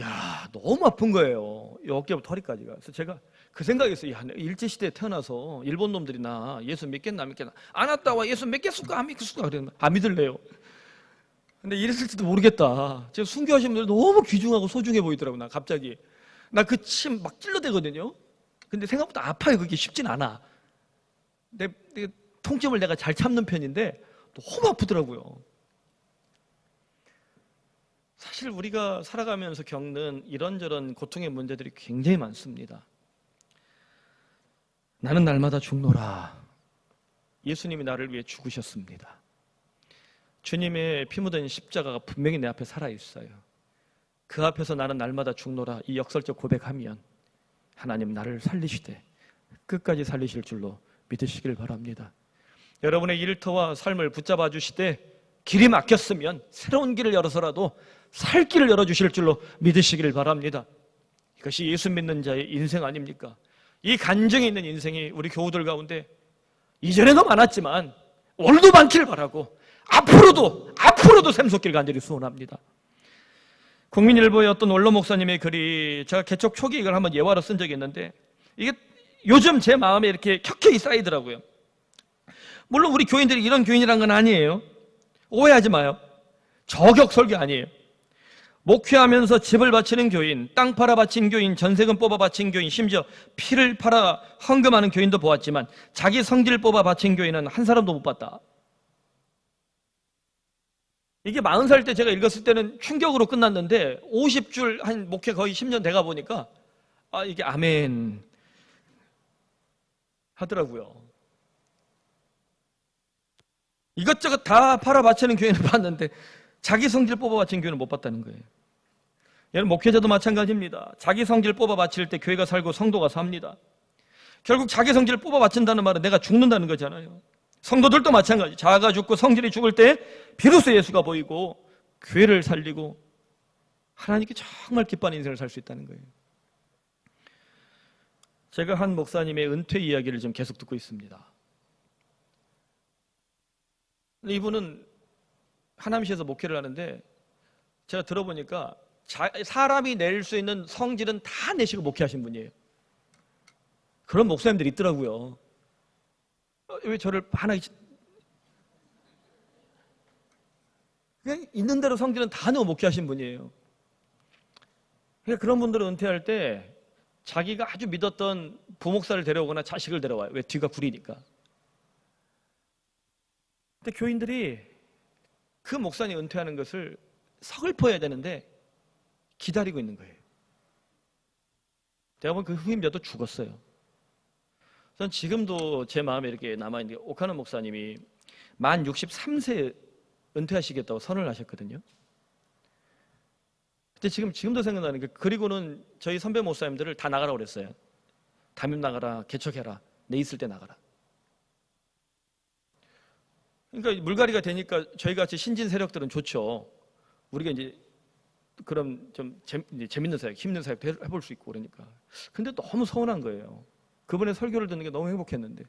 야, 너무 아픈 거예요. 이 어깨부터 허리까지가. 그래서 제가 그 생각했어요. 야, 일제시대에 태어나서 일본 놈들이 나 예수 믿겠나 안 믿겠나. 안 왔다와 예수 믿겠을까 안 믿겠을까. 그러면 안 믿을래요. 근데 이랬을지도 모르겠다. 제가 순교하신 분들 너무 귀중하고 소중해 보이더라고요. 나 갑자기. 나 그 침 막 찔러대거든요. 근데 생각보다 아파요. 그게 쉽진 않아. 내 통증을 내가 잘 참는 편인데 너무 아프더라고요. 사실 우리가 살아가면서 겪는 이런저런 고통의 문제들이 굉장히 많습니다. 나는 날마다 죽노라. 예수님이 나를 위해 죽으셨습니다. 주님의 피 묻은 십자가가 분명히 내 앞에 살아있어요. 그 앞에서 나는 날마다 죽노라 이 역설적 고백하면 하나님 나를 살리시되 끝까지 살리실 줄로 믿으시길 바랍니다. 여러분의 일터와 삶을 붙잡아 주시되 길이 막혔으면 새로운 길을 열어서라도 살 길을 열어주실 줄로 믿으시길 바랍니다. 이것이 예수 믿는 자의 인생 아닙니까? 이 간증이 있는 인생이 우리 교우들 가운데 이전에도 많았지만 오늘도 많길 바라고 앞으로도 샘솟길 간절히 소원합니다. 국민일보의 어떤 원로 목사님의 글이 제가 개척 초기 이걸 한번 예화로 쓴 적이 있는데 이게 요즘 제 마음에 이렇게 켜켜이 쌓이더라고요. 물론 우리 교인들이 이런 교인이란 건 아니에요. 오해하지 마요. 저격 설교 아니에요. 목회하면서 집을 바치는 교인, 땅 팔아 바친 교인, 전세금 뽑아 바친 교인, 심지어 피를 팔아 헌금하는 교인도 보았지만 자기 성질 뽑아 바친 교인은 한 사람도 못 봤다. 이게 40살 때 제가 읽었을 때는 충격으로 끝났는데 50줄 한 목회 거의 10년 돼가 보니까 이게 아멘 하더라고요. 이것저것 다 팔아 바치는 교회는 봤는데 자기 성질 뽑아 바친 교회는 못 봤다는 거예요. 여러분 목회자도 마찬가지입니다. 자기 성질 뽑아 바칠 때 교회가 살고 성도가 삽니다. 결국 자기 성질을 뽑아 바친다는 말은 내가 죽는다는 거잖아요. 성도들도 마찬가지. 자아가 죽고 성질이 죽을 때 비로소 예수가 보이고 교회를 살리고 하나님께 정말 기뻐하는 인생을 살 수 있다는 거예요. 제가 한 목사님의 은퇴 이야기를 지금 계속 듣고 있습니다. 이분은 하남시에서 목회를 하는데 제가 들어보니까 사람이 낼 수 있는 성질은 다 내시고 목회하신 분이에요. 그런 목사님들이 있더라고요. 왜 저를 하나 그냥 있는 대로 성질은 다 내고 목회하신 분이에요. 그러니까 그런 분들은 은퇴할 때 자기가 아주 믿었던 부목사를 데려오거나 자식을 데려와요. 왜? 뒤가 구리니까. 근데 교인들이 그 목사님 은퇴하는 것을 서글퍼해야 되는데 기다리고 있는 거예요. 내가 보면 그 후임자도 죽었어요. 전 지금도 제 마음에 이렇게 남아있는 게 오카노 목사님이 만 63세 은퇴하시겠다고 선언을 하셨거든요. 근데 지금도 생각나는 게 그리고는 저희 선배 목사님들을 다 나가라고 그랬어요. 담임 나가라, 개척해라, 내 있을 때 나가라. 그러니까 물갈이가 되니까 저희 같이 신진 세력들은 좋죠. 우리가 이제 그럼 좀 재밌는 사역, 힘든 사역도 해볼 수 있고 그러니까. 근데 너무 서운한 거예요. 그분의 설교를 듣는 게 너무 행복했는데.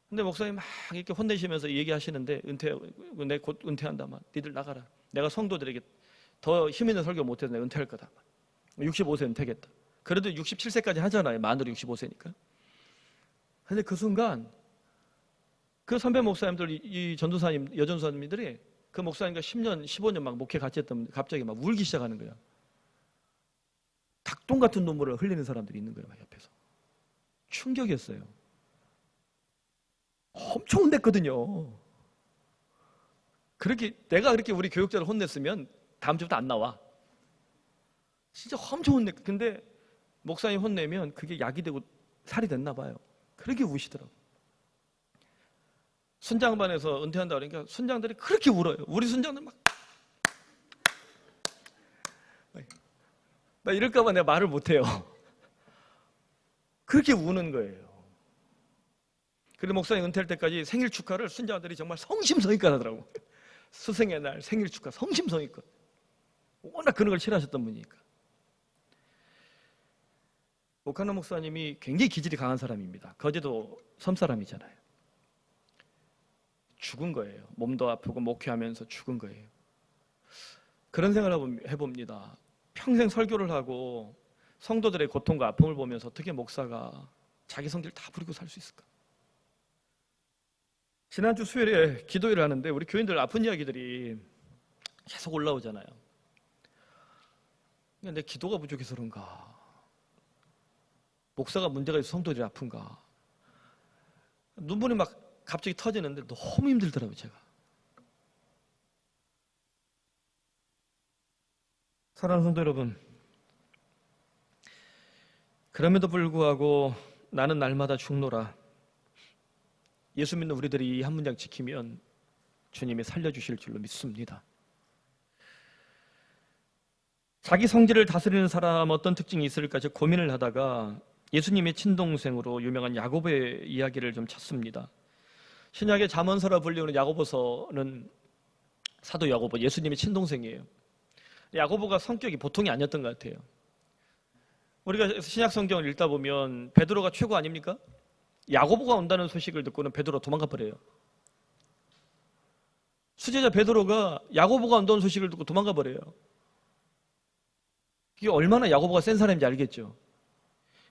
근데 목사님 막 이렇게 혼내시면서 얘기하시는데 내 곧 은퇴한다. 막 니들 나가라. 내가 성도들에게 더 힘 있는 설교 못해서 내가 은퇴할 거다. 65세 은퇴겠다. 그래도 67세까지 하잖아요. 만으로 65세니까. 근데 그 순간 그 선배 목사님들, 이 전도사님, 여전도사님들이 그 목사님과 10년, 15년 막 목회 같이 했던 갑자기 막 울기 시작하는 거야. 닭똥 같은 눈물을 흘리는 사람들이 있는 거예요, 옆에서. 충격이었어요. 엄청 혼냈거든요. 내가 그렇게 우리 교육자를 혼냈으면 다음 주부터 안 나와. 진짜 엄청 혼냈. 근데 목사님 혼내면 그게 약이 되고 살이 됐나 봐요. 그렇게 우시더라고. 순장반에서 은퇴한다 그러니까 순장들이 그렇게 울어요. 우리 순장들 막 이럴까 봐 내가 말을 못 해요. 그렇게 우는 거예요. 그리고 목사님 은퇴할 때까지 생일 축하를 순자들이 정말 성심성의껏 하더라고. 스승의 날 생일 축하 성심성의껏. 워낙 그런 걸 싫어하셨던 분이니까. 오카노 목사님이 굉장히 기질이 강한 사람입니다. 거제도 섬 사람이잖아요. 죽은 거예요. 몸도 아프고 목회하면서 죽은 거예요. 그런 생각을 해봅니다. 평생 설교를 하고 성도들의 고통과 아픔을 보면서 어떻게 목사가 자기 성질 다 부리고 살 수 있을까? 지난주 수요일에 기도회를 하는데 우리 교인들 아픈 이야기들이 계속 올라오잖아요. 내 기도가 부족해서 그런가? 목사가 문제가 있어서 성도들이 아픈가? 눈물이 막 갑자기 터지는데 너무 힘들더라고요, 제가. 사랑하는 성도 여러분, 그럼에도 불구하고 나는 날마다 죽노라. 예수 믿는 우리들이 이 한 문장 지키면 주님이 살려주실 줄로 믿습니다. 자기 성질을 다스리는 사람 어떤 특징이 있을까 제가 고민을 하다가 예수님의 친동생으로 유명한 야고보의 이야기를 좀 찾습니다. 신약의 잠언서라 불리우는 야고보서는 사도 야고보, 예수님의 친동생이에요. 야고보가 성격이 보통이 아니었던 것 같아요. 우리가 신약 성경을 읽다 보면 베드로가 최고 아닙니까? 야고보가 온다는 소식을 듣고는 베드로 도망가 버려요. 수제자 베드로가 야고보가 온다는 소식을 듣고 도망가 버려요. 이게 얼마나 야고보가 센 사람인지 알겠죠.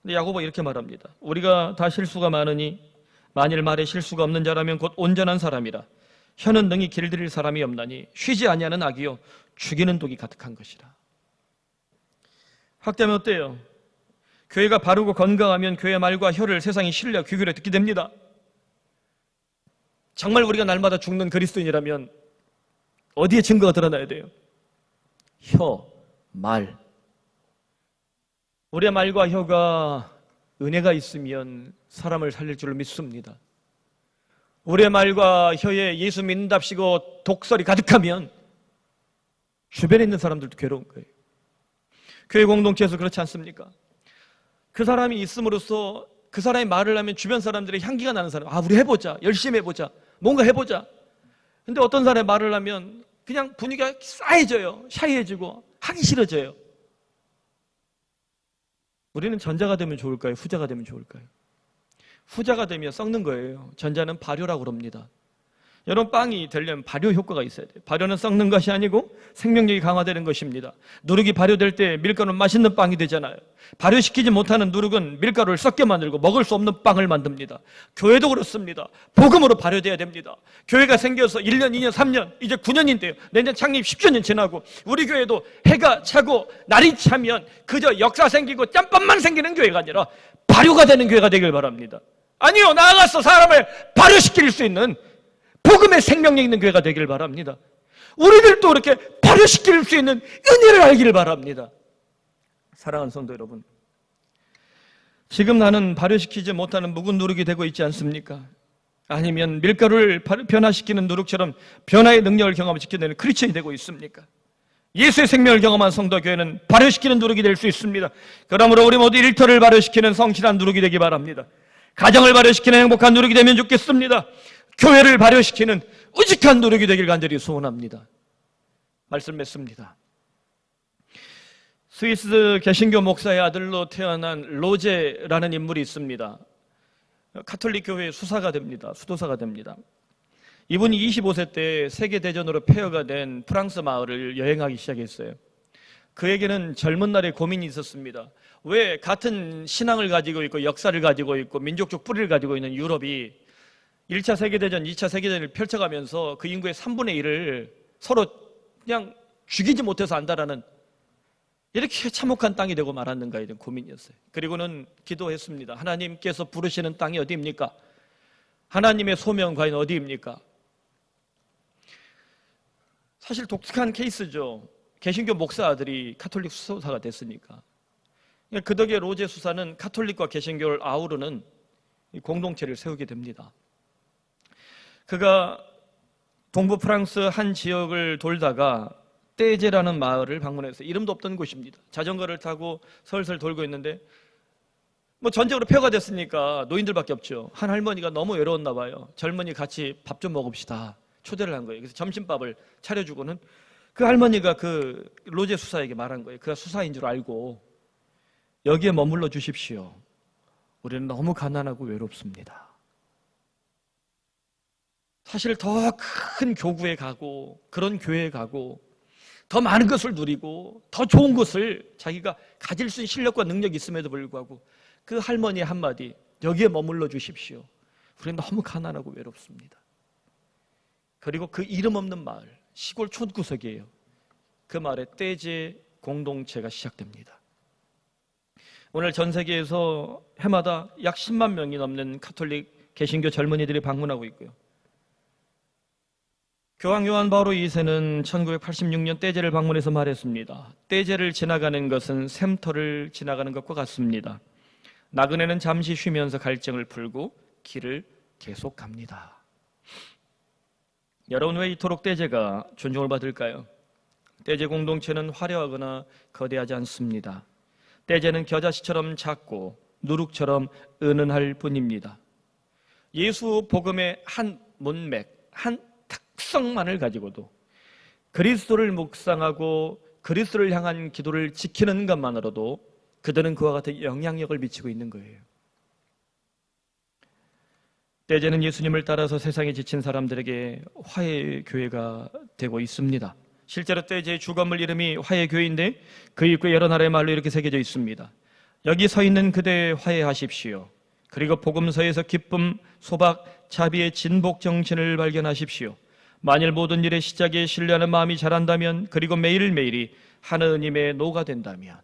근데 야고보가 이렇게 말합니다. 우리가 다 실수가 많으니 만일 말에 실수가 없는 자라면 곧 온전한 사람이라. 혀는 능히 길들일 사람이 없나니 쉬지 아니하는 악이요 죽이는 독이 가득한 것이라. 확대하면 어때요? 교회가 바르고 건강하면 교회 말과 혀를 세상이 신뢰 귀 기울여 듣게 됩니다. 정말 우리가 날마다 죽는 그리스도인이라면 어디에 증거가 드러나야 돼요? 혀, 말. 우리의 말과 혀가 은혜가 있으면 사람을 살릴 줄을 믿습니다. 우리의 말과 혀에 예수 믿는답시고 독설이 가득하면 주변에 있는 사람들도 괴로운 거예요. 교회 공동체에서 그렇지 않습니까? 그 사람이 있음으로써 그 사람이 말을 하면 주변 사람들의 향기가 나는 사람. 우리 해보자. 열심히 해보자. 뭔가 해보자. 근데 어떤 사람이 말을 하면 그냥 분위기가 싸해져요. 샤이해지고 하기 싫어져요. 우리는 전자가 되면 좋을까요? 후자가 되면 좋을까요? 후자가 되면 썩는 거예요. 전자는 발효라고 그럽니다. 여러분, 빵이 되려면 발효 효과가 있어야 돼요. 발효는 썩는 것이 아니고 생명력이 강화되는 것입니다. 누룩이 발효될 때 밀가루는 맛있는 빵이 되잖아요. 발효시키지 못하는 누룩은 밀가루를 썩게 만들고 먹을 수 없는 빵을 만듭니다. 교회도 그렇습니다. 복음으로 발효돼야 됩니다. 교회가 생겨서 1년, 2년, 3년, 이제 9년인데요. 내년 창립 10주년 지나고 우리 교회도 해가 차고 날이 차면 그저 역사 생기고 짬밥만 생기는 교회가 아니라 발효가 되는 교회가 되길 바랍니다. 아니요, 나아가서 사람을 발효시킬 수 있는 복음의 생명력 있는 교회가 되길 바랍니다. 우리들도 이렇게 발효시킬 수 있는 은혜를 알기를 바랍니다. 사랑하는 성도 여러분, 지금 나는 발효시키지 못하는 묵은 누룩이 되고 있지 않습니까? 아니면 밀가루를 변화시키는 누룩처럼 변화의 능력을 경험하며 지켜내는 크리스천이 되고 있습니까? 예수의 생명을 경험한 성도 교회는 발효시키는 누룩이 될 수 있습니다. 그러므로 우리 모두 일터를 발효시키는 성실한 누룩이 되기 바랍니다. 가정을 발효시키는 행복한 누룩이 되면 좋겠습니다. 교회를 발효시키는 의직한 노력이 되길 간절히 소원합니다. 말씀 맺습니다. 스위스 개신교 목사의 아들로 태어난 로제라는 인물이 있습니다. 가톨릭 교회의 수사가 됩니다. 수도사가 됩니다. 이분이 25세 때 세계대전으로 폐허가 된 프랑스 마을을 여행하기 시작했어요. 그에게는 젊은 날에 고민이 있었습니다. 왜 같은 신앙을 가지고 있고 역사를 가지고 있고 민족적 뿌리를 가지고 있는 유럽이 1차 세계대전, 2차 세계대전을 펼쳐가면서 그 인구의 3분의 1을 서로 그냥 죽이지 못해서 안다라는 이렇게 참혹한 땅이 되고 말았는가에 대한 고민이었어요. 그리고는 기도했습니다. 하나님께서 부르시는 땅이 어디입니까? 하나님의 소명 과연 어디입니까? 사실 독특한 케이스죠. 개신교 목사 아들이 가톨릭 수사가 됐으니까. 그 덕에 로제 수사는 가톨릭과 개신교를 아우르는 공동체를 세우게 됩니다. 그가 동부 프랑스 한 지역을 돌다가 떼제라는 마을을 방문해서 이름도 없던 곳입니다. 자전거를 타고 설설 돌고 있는데 뭐 전적으로 폐허가 됐으니까 노인들밖에 없죠. 한 할머니가 너무 외로웠나 봐요. 젊은이 같이 밥 좀 먹읍시다. 초대를 한 거예요. 그래서 점심밥을 차려주고는 그 할머니가 그 로제 수사에게 말한 거예요. 그가 수사인 줄 알고 여기에 머물러 주십시오. 우리는 너무 가난하고 외롭습니다. 사실 더 큰 교구에 가고 그런 교회에 가고 더 많은 것을 누리고 더 좋은 것을 자기가 가질 수 있는 실력과 능력이 있음에도 불구하고 그 할머니 한마디, 여기에 머물러 주십시오. 우리는 너무 가난하고 외롭습니다. 그리고 그 이름 없는 마을, 시골 촌구석이에요. 그 마을에 떼제 공동체가 시작됩니다. 오늘 전 세계에서 해마다 약 10만 명이 넘는 가톨릭 개신교 젊은이들이 방문하고 있고요. 교황 요한 바오로 2세는 1986년 떼제를 방문해서 말했습니다. 떼제를 지나가는 것은 샘터를 지나가는 것과 같습니다. 나그네는 잠시 쉬면서 갈증을 풀고 길을 계속 갑니다. 여러분, 왜 이토록 떼제가 존중을 받을까요? 떼제 공동체는 화려하거나 거대하지 않습니다. 떼제는 겨자씨처럼 작고 누룩처럼 은은할 뿐입니다. 예수 복음의 한 문맥, 한 특성만을 가지고도 그리스도를 묵상하고 그리스도를 향한 기도를 지키는 것만으로도 그들은 그와 같은 영향력을 미치고 있는 거예요. 떼제는 예수님을 따라서 세상에 지친 사람들에게 화해의 교회가 되고 있습니다. 실제로 떼제의 주건물 이름이 화해교회인데 그 입구에 여러 나라의 말로 이렇게 새겨져 있습니다. 여기 서 있는 그대 화해하십시오. 그리고 복음서에서 기쁨, 소박, 자비의 진복 정신을 발견하십시오. 만일 모든 일의 시작에 신뢰하는 마음이 자란다면, 그리고 매일매일이 하느님의 노가 된다면,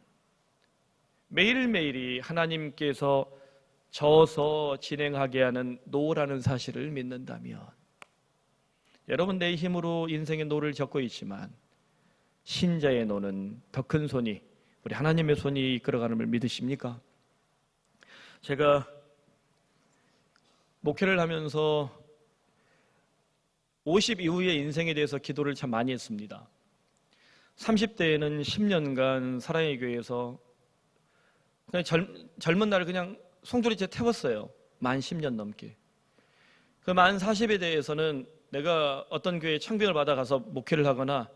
매일매일이 하나님께서 져서 진행하게 하는 노라는 사실을 믿는다면, 여러분, 내 힘으로 인생의 노를 젓고 있지만 신자의 노는 더 큰 손이, 우리 하나님의 손이 이끌어가는 걸 믿으십니까? 제가 목회를 하면서 50 이후의 인생에 대해서 기도를 참 많이 했습니다. 30대에는 10년간 사랑의 교회에서 그냥 젊은 날을 그냥 송두리째 태웠어요. 만 10년 넘게. 그 만 40에 대해서는 내가 어떤 교회에 청빙을 받아가서 목회를 하거나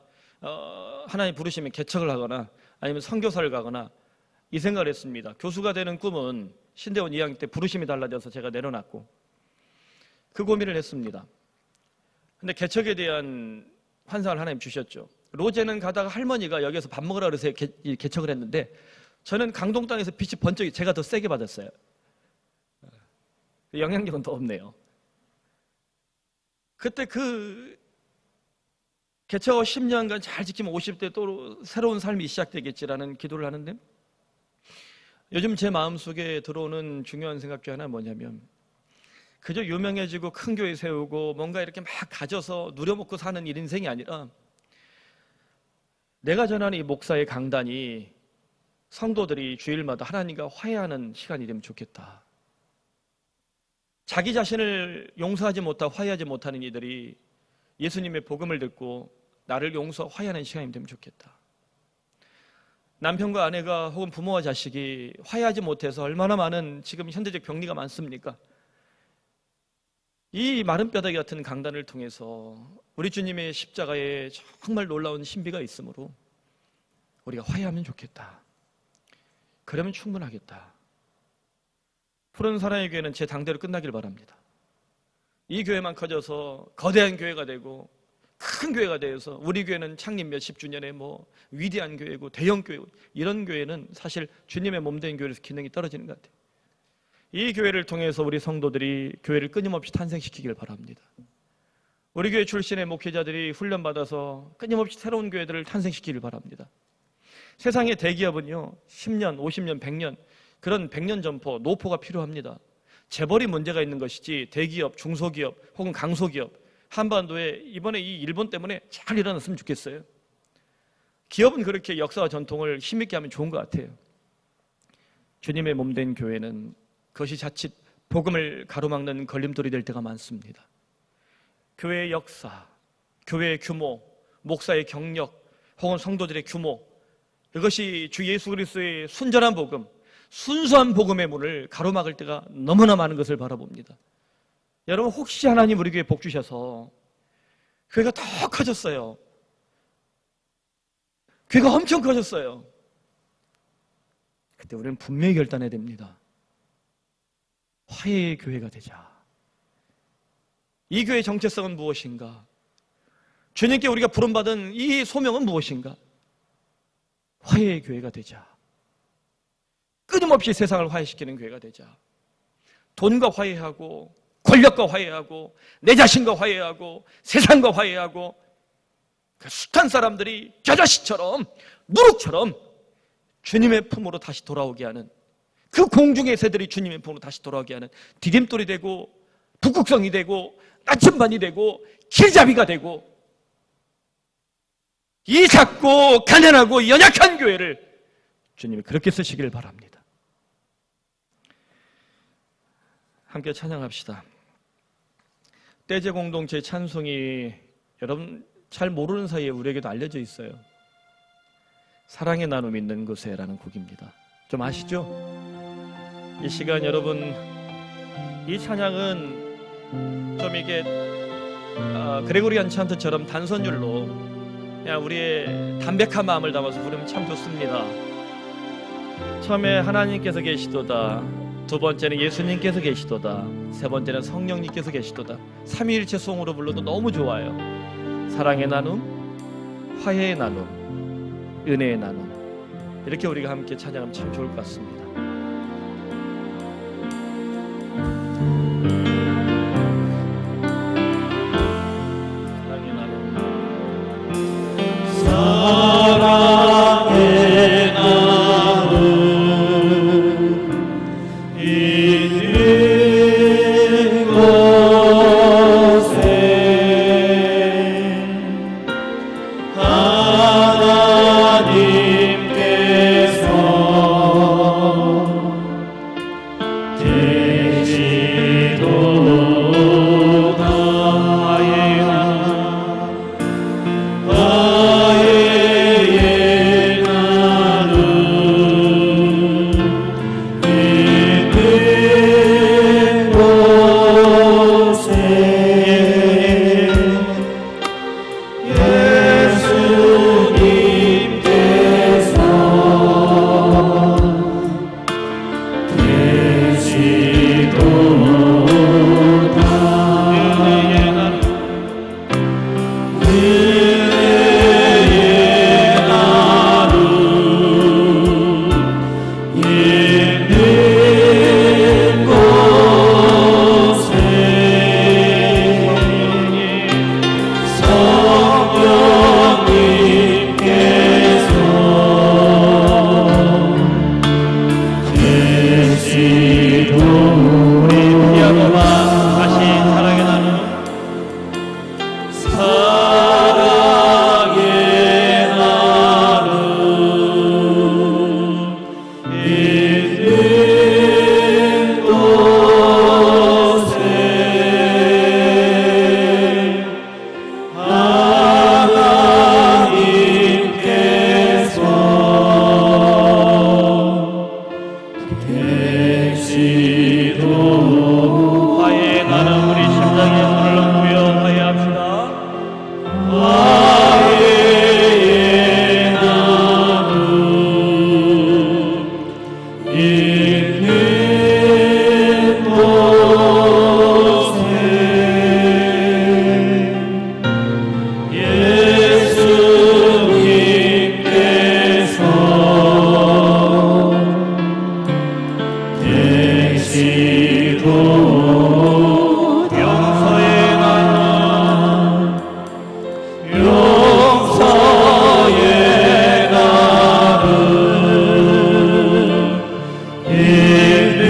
하나님 부르시면 개척을 하거나 아니면 선교사를 가거나 이 생각을 했습니다. 교수가 되는 꿈은 신대원 2학년 때 부르심이 달라져서 제가 내려놨고 그 고민을 했습니다. 근데 개척에 대한 환상을 하나님 주셨죠. 로제는 가다가 할머니가 여기서 밥 먹으라 그래서 개척을 했는데 저는 강동 땅에서 빛이 번쩍이 제가 더 세게 받았어요. 영향력은 더 없네요. 그때 그 개척 10년간 잘 지키면 50대 또 새로운 삶이 시작되겠지라는 기도를 하는데, 요즘 제 마음속에 들어오는 중요한 생각 중 하나는 뭐냐면, 그저 유명해지고 큰 교회 세우고 뭔가 이렇게 막 가져서 누려먹고 사는 일 인생이 아니라, 내가 전하는 이 목사의 강단이 성도들이 주일마다 하나님과 화해하는 시간이 되면 좋겠다. 자기 자신을 용서하지 못하고 화해하지 못하는 이들이 예수님의 복음을 듣고 나를 용서 화해하는 시간이 되면 좋겠다. 남편과 아내가 혹은 부모와 자식이 화해하지 못해서 얼마나 많은 지금 현대적 병리가 많습니까? 이 마른 뼈다귀 같은 강단을 통해서 우리 주님의 십자가에 정말 놀라운 신비가 있으므로 우리가 화해하면 좋겠다. 그러면 충분하겠다. 푸른 사랑의 교회는 제 당대로 끝나길 바랍니다. 이 교회만 커져서 거대한 교회가 되고 큰 교회가 되어서 우리 교회는 창립 몇십 주년에 뭐 위대한 교회고 대형 교회고, 이런 교회는 사실 주님의 몸된 교회에서 기능이 떨어지는 것 같아요. 이 교회를 통해서 우리 성도들이 교회를 끊임없이 탄생시키길 바랍니다. 우리 교회 출신의 목회자들이 훈련받아서 끊임없이 새로운 교회들을 탄생시키길 바랍니다. 세상의 대기업은요 10년, 50년, 100년 그런 100년 점포, 노포가 필요합니다. 재벌이 문제가 있는 것이지 대기업, 중소기업 혹은 강소기업, 한반도에 이번에 이 일본 때문에 잘 일어났으면 좋겠어요. 기업은 그렇게 역사와 전통을 힘있게 하면 좋은 것 같아요. 주님의 몸된 교회는 그것이 자칫 복음을 가로막는 걸림돌이 될 때가 많습니다. 교회의 역사, 교회의 규모, 목사의 경력 혹은 성도들의 규모, 이것이 주 예수 그리스도의 순전한 복음, 순수한 복음의 문을 가로막을 때가 너무나 많은 것을 바라봅니다. 여러분, 혹시 하나님 우리 교회 복 주셔서 교회가 더 커졌어요. 교회가 엄청 커졌어요. 그때 우리는 분명히 결단해야 됩니다. 화해의 교회가 되자. 이 교회의 정체성은 무엇인가? 주님께 우리가 부름받은 이 소명은 무엇인가? 화해의 교회가 되자. 끊임없이 세상을 화해시키는 교회가 되자. 돈과 화해하고, 권력과 화해하고, 내 자신과 화해하고, 세상과 화해하고, 그 숱한 사람들이 겨자씨처럼, 누룩처럼 주님의 품으로 다시 돌아오게 하는, 그 공중의 새들이 주님의 품으로 다시 돌아오게 하는 디딤돌이 되고, 북극성이 되고, 나침반이 되고, 길잡이가 되고, 이 작고 가난하고 연약한 교회를 주님이 그렇게 쓰시기를 바랍니다. 함께 찬양합시다. 떼제 공동체 찬송이 여러분 잘 모르는 사이에 우리에게도 알려져 있어요. 사랑의 나눔 있는 곳에 라는 곡입니다. 좀 아시죠? 이 시간 여러분, 이 찬양은 좀 이게 그레고리안 찬트처럼 단선율로 그냥 우리의 담백한 마음을 담아서 부르면 참 좋습니다. 처음에 하나님께서 계시도다, 두 번째는 예수님께서 계시도다, 세 번째는 성령님께서 계시도다, 삼위일체 송으로 불러도 너무 좋아요. 사랑의 나눔, 화해의 나눔, 은혜의 나눔, 이렇게 우리가 함께 찬양하면 참 좋을 것 같습니다. 사랑의 나눔 있는 곳에 하나님께서 되시도다. 화해의 나눔, 우리 심장에 손을 얹고요 화해합시다. 화해의 나눔 있는 곳에 예수님께서 되시도다. 용서의 나눔, 용서의 나눔 있는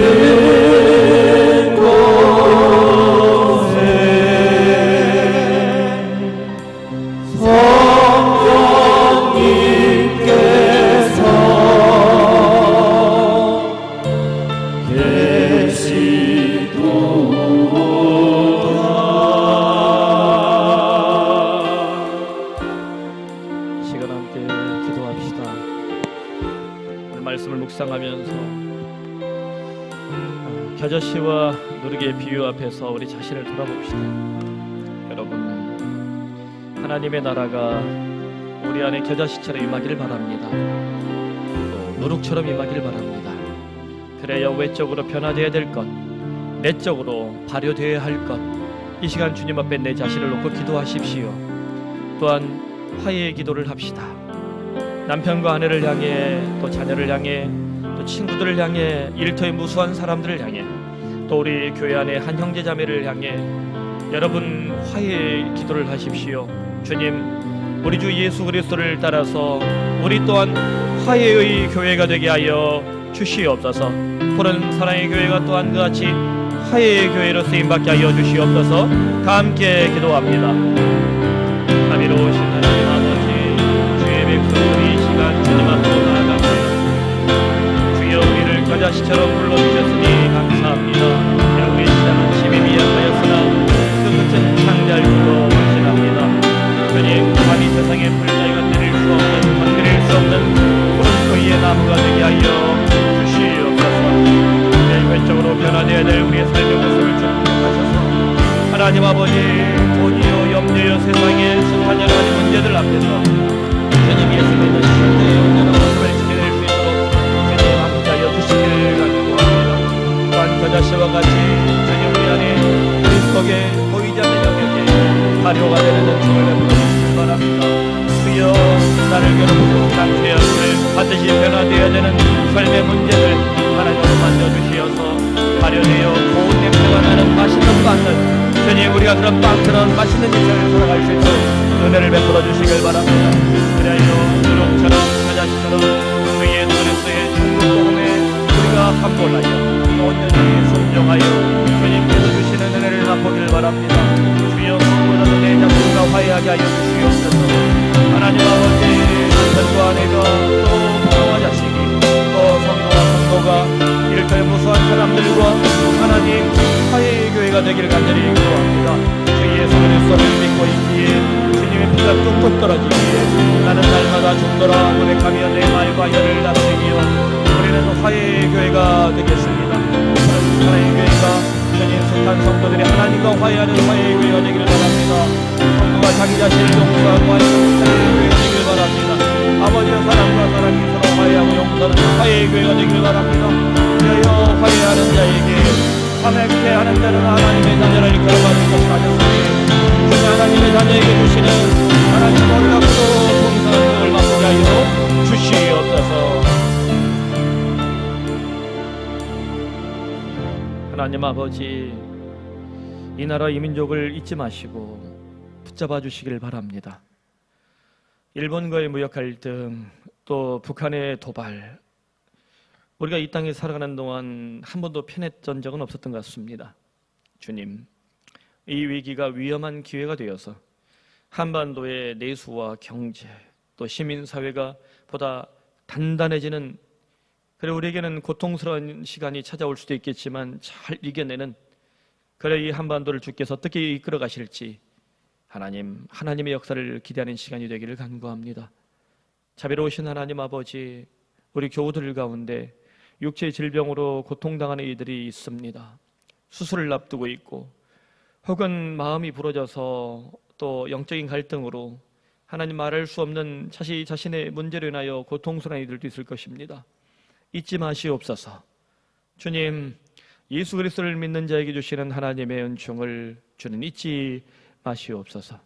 곳에 성령님께서 시간 함께 기도합시다. 오늘 말씀을 묵상하면서 겨자씨와 누룩의 비유 앞에서 우리 자신을 돌아봅시다. 여러분, 하나님의 나라가 우리 안에 겨자씨처럼 임하기를 바랍니다. 또 누룩처럼 임하기를 바랍니다. 그래야 외적으로 변화되어야 될 것, 내적으로 발효되어야 할 것, 이 시간 주님 앞에 내 자신을 놓고 기도하십시오. 또한 화해의 기도를 합시다. 남편과 아내를 향해, 또 자녀를 향해, 또 친구들을 향해, 일터의 무수한 사람들을 향해, 또 우리 교회 안에 한 형제 자매를 향해 여러분 화해의 기도를 하십시오. 주님, 우리 주 예수 그리스도를 따라서 우리 또한 화해의 교회가 되게 하여 주시옵소서. 푸른 사랑의 교회가 또한 그같이 화해의 교회로 쓰임받게 하여 주시옵소서. 다 함께 기도합니다. 자비로우신 하나님 아버지, 주의 백성들이 이 시간 주님 앞으로 나아갑니다. 주여, 우리를 겨자씨처럼 불러주셨으니 감사합니다. 여러분, 이 시간은 심히 미약하였으나 그 끝은 창잘주로 확신합니다. 주님, 감히 세상의 불자가 때릴 수 없는, 건드릴 수 없는 푸른 소리의 나무가 되게 하여 주시옵소서. 외적으로 변화되어야 될 우리의 삶의 모습을 주님께서 하나님 아버지, 돈이요 염려요 세상의 숱한 여러 가지 문제들 앞에서 주님 예수 믿는 신대의 온전한 모습을 지켜낼 수 있도록 주님 함께하여 주시기를 간구합니다. 또한 겨자씨와 같이 주님 우리 안에 그리스도의 보이지 않는 영역에 발효가 되는 은총을 베풀어 주시길 바랍니다. 주여, 나를 괴롭히고 난 죄악을 반드시 변화되어야 되는 삶의 문제를 하나님으로 만져주시어서 발효되어 고운 냄새가 나는 맛있는 빵을, 주님 우리가 그런 빵처럼 맛있는 인생을 살아갈 수 있도록 은혜를 베풀어 주시길 바랍니다. 그래야 누룩처럼 겨자씨처럼 주의 그리스도의 천국 복음에 우리가 함몰하여 온전히 순종하여 주님께서 주시는 은혜를 맛보기를 바랍니다. 주여, 무엇보다도 내 자신과 화해하게 하여 주시옵소서. 하나님 아버지, 남편과 아내가 또 부모와 자식이 또 성도가 일터의 무수한 사람들과 하나님 화해의 교회가 되기를 간절히 기도합니다. 주 예수 그리스도를 믿고 있기에 주님의 피가 뚝뚝 떨어지기에 나는 날마다 죽더라 고백하며 내 말과 혀를 다스리며 우리는 화해의 교회가 되겠습니다. 하나님의 교회가 주님 숱한 성도들이 하나님과 화해하는 화해의 교회가 되기를 바랍니다. 성도가 자기 자신을 용서하고 하는 화해의 교회가 되기를 바랍니다. 아버지와 사람과 사람이 서로 화해하고 용서하는 화해의 교회가 되기를 바랍니다. 되어 화해하는 자에게 화목케 하는 자는 하나님의 자녀를 이끌어가는 것을 가졌으니 주 하나님의 자녀에게 주시는 하나님 놀랍고 풍성한 은혜를 맛보게 하여 주시옵소서. 하나님 아버지, 이 나라 이 민족을 잊지 마시고 붙잡아 주시길 바랍니다. 일본과의 무역 갈등, 또 북한의 도발, 우리가 이 땅에 살아가는 동안 한 번도 편했던 적은 없었던 것 같습니다. 주님, 이 위기가 위험한 기회가 되어서 한반도의 내수와 경제, 또 시민사회가 보다 단단해지는, 그래 우리에게는 고통스러운 시간이 찾아올 수도 있겠지만 잘 이겨내는, 그래 이 한반도를 주께서 어떻게 이끌어 가실지 하나님의 역사를 기대하는 시간이 되기를 간구합니다. 자비로우신 하나님 아버지, 우리 교우들 가운데 육체의 질병으로 고통당하는 이들이 있습니다. 수술을 앞두고 있고 혹은 마음이 부러져서 또 영적인 갈등으로 하나님 말할 수 없는 자신의 문제로 인하여 고통스러운 이들도 있을 것입니다. 잊지 마시옵소서. 주님, 예수 그리스도를 믿는 자에게 주시는 하나님의 은총을 주는 잊지 마시옵소서.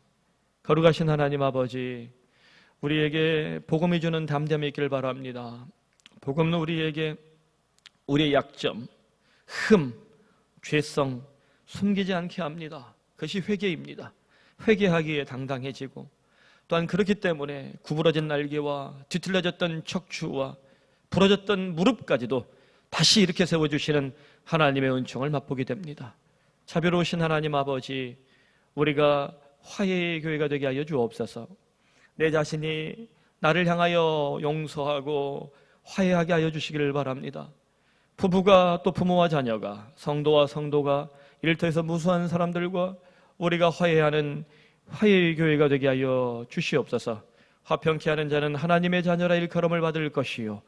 거룩하신 하나님 아버지, 우리에게 복음이 주는 담대함이 있기를 바랍니다. 복음은 우리에게 우리의 약점, 흠, 죄성 숨기지 않게 합니다. 그것이 회개입니다. 회개하기에 당당해지고, 또한 그렇기 때문에 구부러진 날개와 뒤틀려졌던 척추와 부러졌던 무릎까지도 다시 이렇게 세워주시는 하나님의 은총을 맛보게 됩니다. 자비로우신 하나님 아버지, 우리가 화해의 교회가 되게 하여 주옵소서. 내 자신이 나를 향하여 용서하고 화해하게 하여 주시기를 바랍니다. 부부가 또 부모와 자녀가, 성도와 성도가 일터에서 무수한 사람들과 우리가 화해하는 화해의 교회가 되게 하여 주시옵소서. 화평케 하는 자는 하나님의 자녀라 일컬음을 받을 것이요,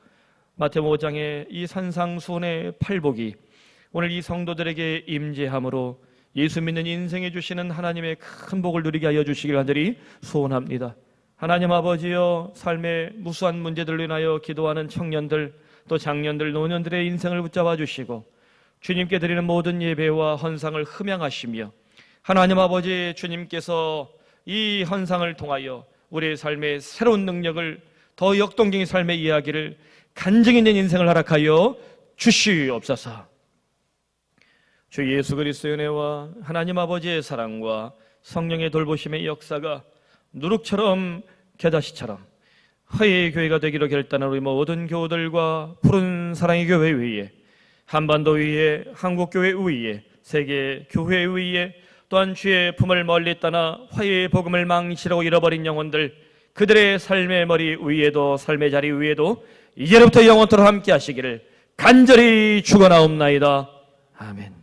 마태복음 5장의 이 산상수훈의 팔복이 오늘 이 성도들에게 임재함으로 예수 믿는 인생에 주시는 하나님의 큰 복을 누리게 하여 주시길 간절히 소원합니다. 하나님 아버지여, 삶의 무수한 문제들로 인하여 기도하는 청년들, 또 장년들, 노년들의 인생을 붙잡아 주시고 주님께 드리는 모든 예배와 헌상을 흠양하시며, 하나님 아버지, 주님께서 이 헌상을 통하여 우리의 삶의 새로운 능력을, 더 역동적인 삶의 이야기를, 간증 있는 인생을 허락하여 주시옵소서. 주 예수 그리스도의 은혜와 하나님 아버지의 사랑과 성령의 돌보심의 역사가 누룩처럼 겨자씨처럼 화해의 교회가 되기로 결단한 우리 모든 교우들과 푸른 사랑의 교회 위에, 한반도 위에, 한국교회 위에, 세계 교회 위에, 또한 주의 품을 멀리 떠나 화해의 복음을 망치려고 잃어버린 영혼들, 그들의 삶의 머리 위에도, 삶의 자리 위에도 이제로부터 영원토록 함께 하시기를 간절히 축원하옵나이다. 아멘.